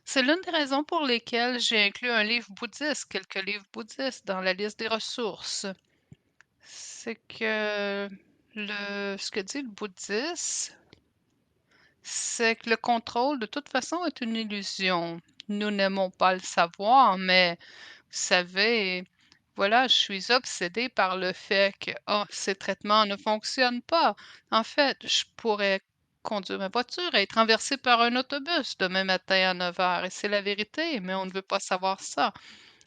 Speaker 2: C'est l'une des raisons pour lesquelles j'ai inclus un livre bouddhiste, quelques livres bouddhistes dans la liste des ressources. C'est que ce que dit le bouddhisme, c'est que le contrôle, de toute façon, est une illusion. Nous n'aimons pas le savoir, mais vous savez, voilà, je suis obsédée par le fait que oh, ces traitements ne fonctionnent pas. En fait, je pourrais conduire ma voiture et être renversée par un autobus demain matin à 9 heures. Et c'est la vérité, mais on ne veut pas savoir ça.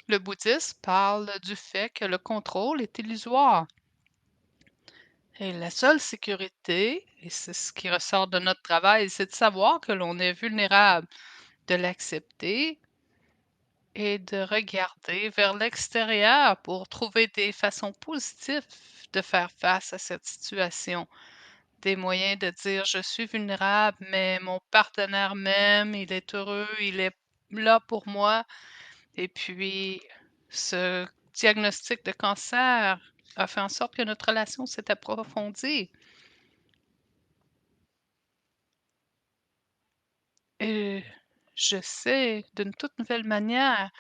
Speaker 2: Le bouddhisme parle du fait que le contrôle est illusoire. Et la seule sécurité, et c'est ce qui ressort de notre travail, c'est de savoir que l'on est vulnérable, de l'accepter et de regarder vers l'extérieur pour trouver des façons positives de faire face à cette situation. Des moyens de dire je suis vulnérable, mais mon partenaire m'aime, il est heureux, il est là pour moi. Et puis, ce diagnostic de cancer a fait en sorte que notre relation s'est approfondie. Et je sais d'une toute nouvelle manière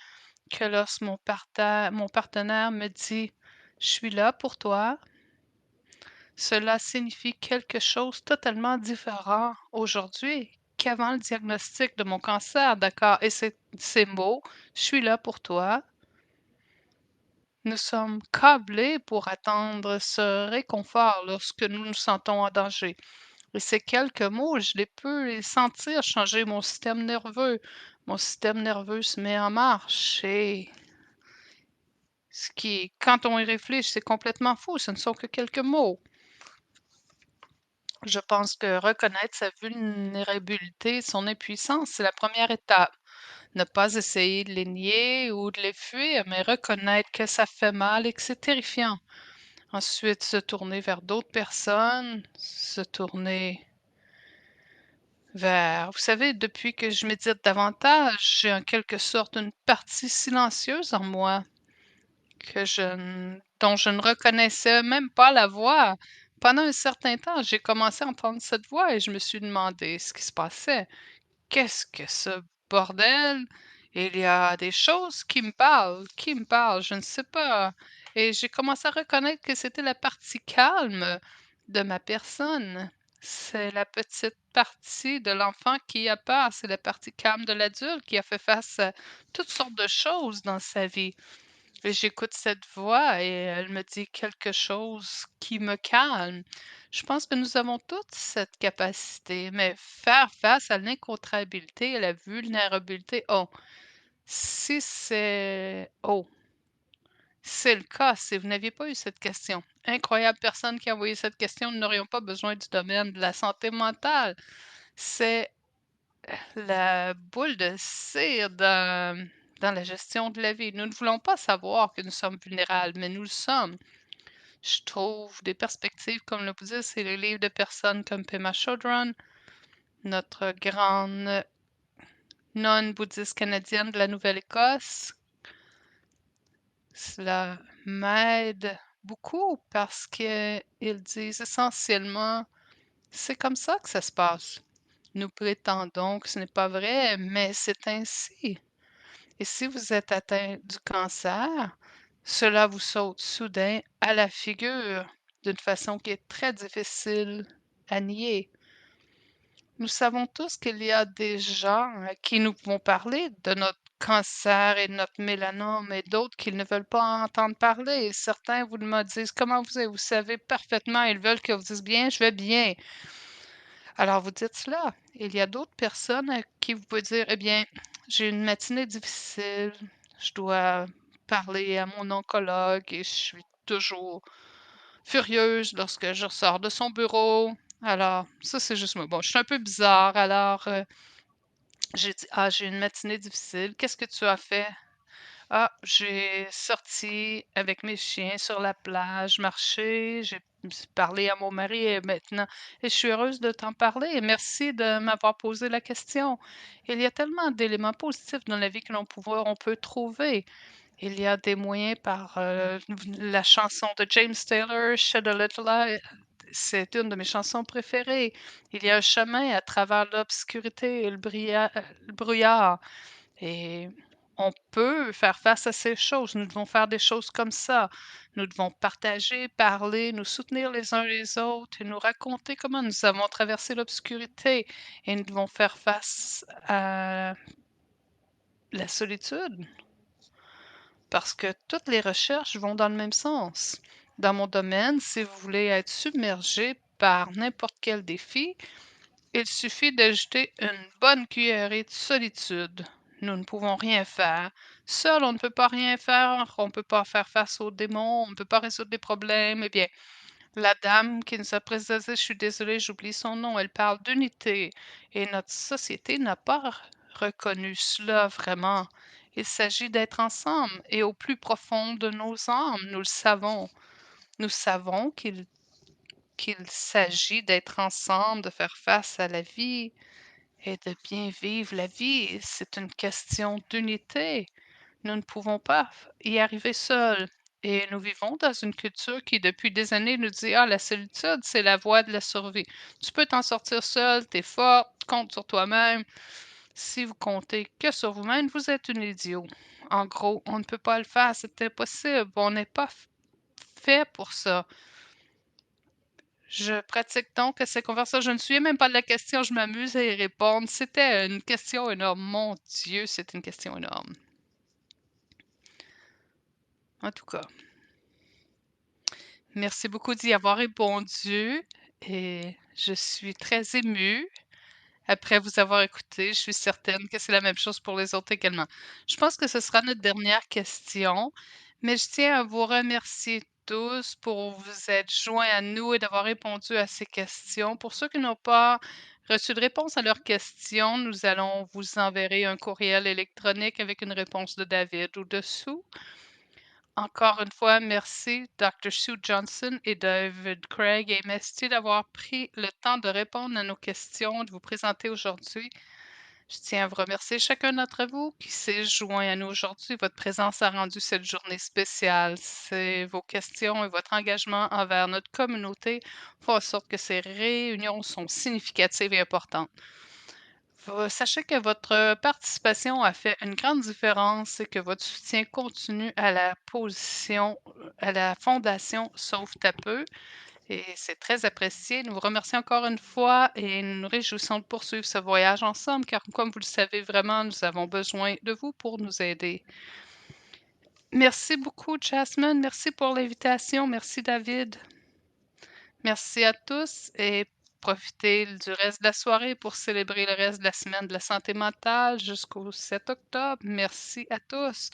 Speaker 2: que lorsque mon partenaire me dit: «Je suis là pour toi», cela signifie quelque chose totalement différent aujourd'hui qu'avant le diagnostic de mon cancer, d'accord? Et ces mots: «Je suis là pour toi», nous sommes câblés pour attendre ce réconfort lorsque nous nous sentons en danger. Et ces quelques mots, je les peux les sentir changer mon système nerveux. Mon système nerveux se met en marche et ce qui quand on y réfléchit, c'est complètement fou, ce ne sont que quelques mots. Je pense que reconnaître sa vulnérabilité, son impuissance, c'est la première étape. Ne pas essayer de les nier ou de les fuir, mais reconnaître que ça fait mal et que c'est terrifiant. Ensuite, se tourner vers d'autres personnes, se tourner vers vous savez, depuis que je médite davantage, j'ai en quelque sorte une partie silencieuse en moi que je n dont je ne reconnaissais même pas la voix. Pendant un certain temps, j'ai commencé à entendre cette voix et je me suis demandé ce qui se passait. Qu'est-ce que ce bordel? Il y a des choses qui me parlent. Qui me parlent? Je ne sais pas. Et j'ai commencé à reconnaître que c'était la partie calme de ma personne. C'est la petite partie de l'enfant qui a peur. C'est la partie calme de l'adulte qui a fait face à toutes sortes de choses dans sa vie. Et j'écoute cette voix et elle me dit quelque chose qui me calme. Je pense que nous avons toutes cette capacité, mais faire face à l'incontrabilité, à la vulnérabilité, oh, si c'est oh, c'est le cas, si vous n'aviez pas eu cette question. Incroyable personne qui a envoyé cette question, nous n'aurions pas besoin du domaine de la santé mentale. C'est la boule de cire dans la gestion de la vie. Nous ne voulons pas savoir que nous sommes vulnérables, mais nous le sommes. Je trouve des perspectives comme le bouddhisme et les livres de personnes comme Pema Chodron, notre grande nonne bouddhiste canadienne de la Nouvelle-Écosse. Cela m'aide beaucoup parce qu'ils disent essentiellement, c'est comme ça que ça se passe. Nous prétendons que ce n'est pas vrai, mais c'est ainsi. Et si vous êtes atteint du cancer, cela vous saute soudain à la figure d'une façon qui est très difficile à nier. Nous savons tous qu'il y a des gens à qui nous pouvons parler de notre cancer et de notre mélanome et d'autres qui ne veulent pas en entendre parler. Certains vous me disent comment vous êtes, vous savez parfaitement, ils veulent que vous disiez bien, je vais bien. Alors vous dites cela. Il y a d'autres personnes à qui vous pouvez dire, eh bien, j'ai une matinée difficile, je dois parler à mon oncologue et je suis toujours furieuse lorsque je ressors de son bureau. Alors, ça, c'est juste moi. Bon, je suis un peu bizarre, alors, j'ai dit: «Ah, j'ai eu une matinée difficile. Qu'est-ce que tu as fait?» «Ah, j'ai sorti avec mes chiens sur la plage, marché, j'ai parlé à mon mari et maintenant et je suis heureuse de t'en parler et merci de m'avoir posé la question. Il y a tellement d'éléments positifs dans la vie que on peut trouver. Il y a des moyens par, la chanson de James Taylor, Shed a Little Light, c'est une de mes chansons préférées. Il y a un chemin à travers l'obscurité et le brouillard et on peut faire face à ces choses. Nous devons faire des choses comme ça. Nous devons partager, parler, nous soutenir les uns les autres et nous raconter comment nous avons traversé l'obscurité et nous devons faire face à la solitude. Parce que toutes les recherches vont dans le même sens. Dans mon domaine, si vous voulez être submergé par n'importe quel défi, il suffit d'ajouter une bonne cuillerée de solitude. Nous ne pouvons rien faire. Seul, on ne peut pas rien faire. On ne peut pas faire face aux démons. On ne peut pas résoudre des problèmes. Eh bien, la dame qui nous a précédés, je suis désolée, j'oublie son nom, elle parle d'unité et notre société n'a pas reconnu cela vraiment. Il s'agit d'être ensemble et au plus profond de nos âmes, nous le savons. Nous savons qu'il s'agit d'être ensemble, de faire face à la vie et de bien vivre la vie. C'est une question d'unité. Nous ne pouvons pas y arriver seuls. Et nous vivons dans une culture qui, depuis des années, nous dit: «Ah, la solitude, c'est la voie de la survie. Tu peux t'en sortir seul, tu es forte, tu comptes sur toi-même. Si vous comptez que sur vous-même, vous êtes un idiot». En gros, on ne peut pas le faire, c'est impossible. On n'est pas fait pour ça. Je pratique donc ces conversations. Je ne me souviens même pas de la question, je m'amuse à y répondre. C'était une question énorme. Mon Dieu, c'est une question énorme. En tout cas. Merci beaucoup d'y avoir répondu et je suis très émue après vous avoir écouté. Je suis certaine que c'est la même chose pour les autres également. Je pense que ce sera notre dernière question, mais je tiens à vous remercier tous pour vous être joints à nous et d'avoir répondu à ces questions. Pour ceux qui n'ont pas reçu de réponse à leurs questions, nous allons vous enverrer un courriel électronique avec une réponse de David au-dessous. Encore une fois, merci Dr. Sue Johnson et David Craig et merci d'avoir pris le temps de répondre à nos questions, de vous présenter aujourd'hui. Je tiens à vous remercier chacun d'entre vous qui s'est joint à nous aujourd'hui. Votre présence a rendu cette journée spéciale. C'est vos questions et votre engagement envers notre communauté font en sorte que ces réunions sont significatives et importantes. Sachez que votre participation a fait une grande différence et que votre soutien continue à la position, à la fondation Sauve ta peu et c'est très apprécié. Nous vous remercions encore une fois et nous nous réjouissons de poursuivre ce voyage ensemble car comme vous le savez vraiment, nous avons besoin de vous pour nous aider. Merci beaucoup, Jasmine. Merci pour l'invitation. Merci, David. Merci à tous et profitez du reste de la soirée pour célébrer le reste de la semaine de la santé mentale jusqu'au 7 octobre. Merci à tous.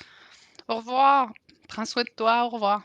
Speaker 2: Au revoir. Prends soin de toi. Au revoir.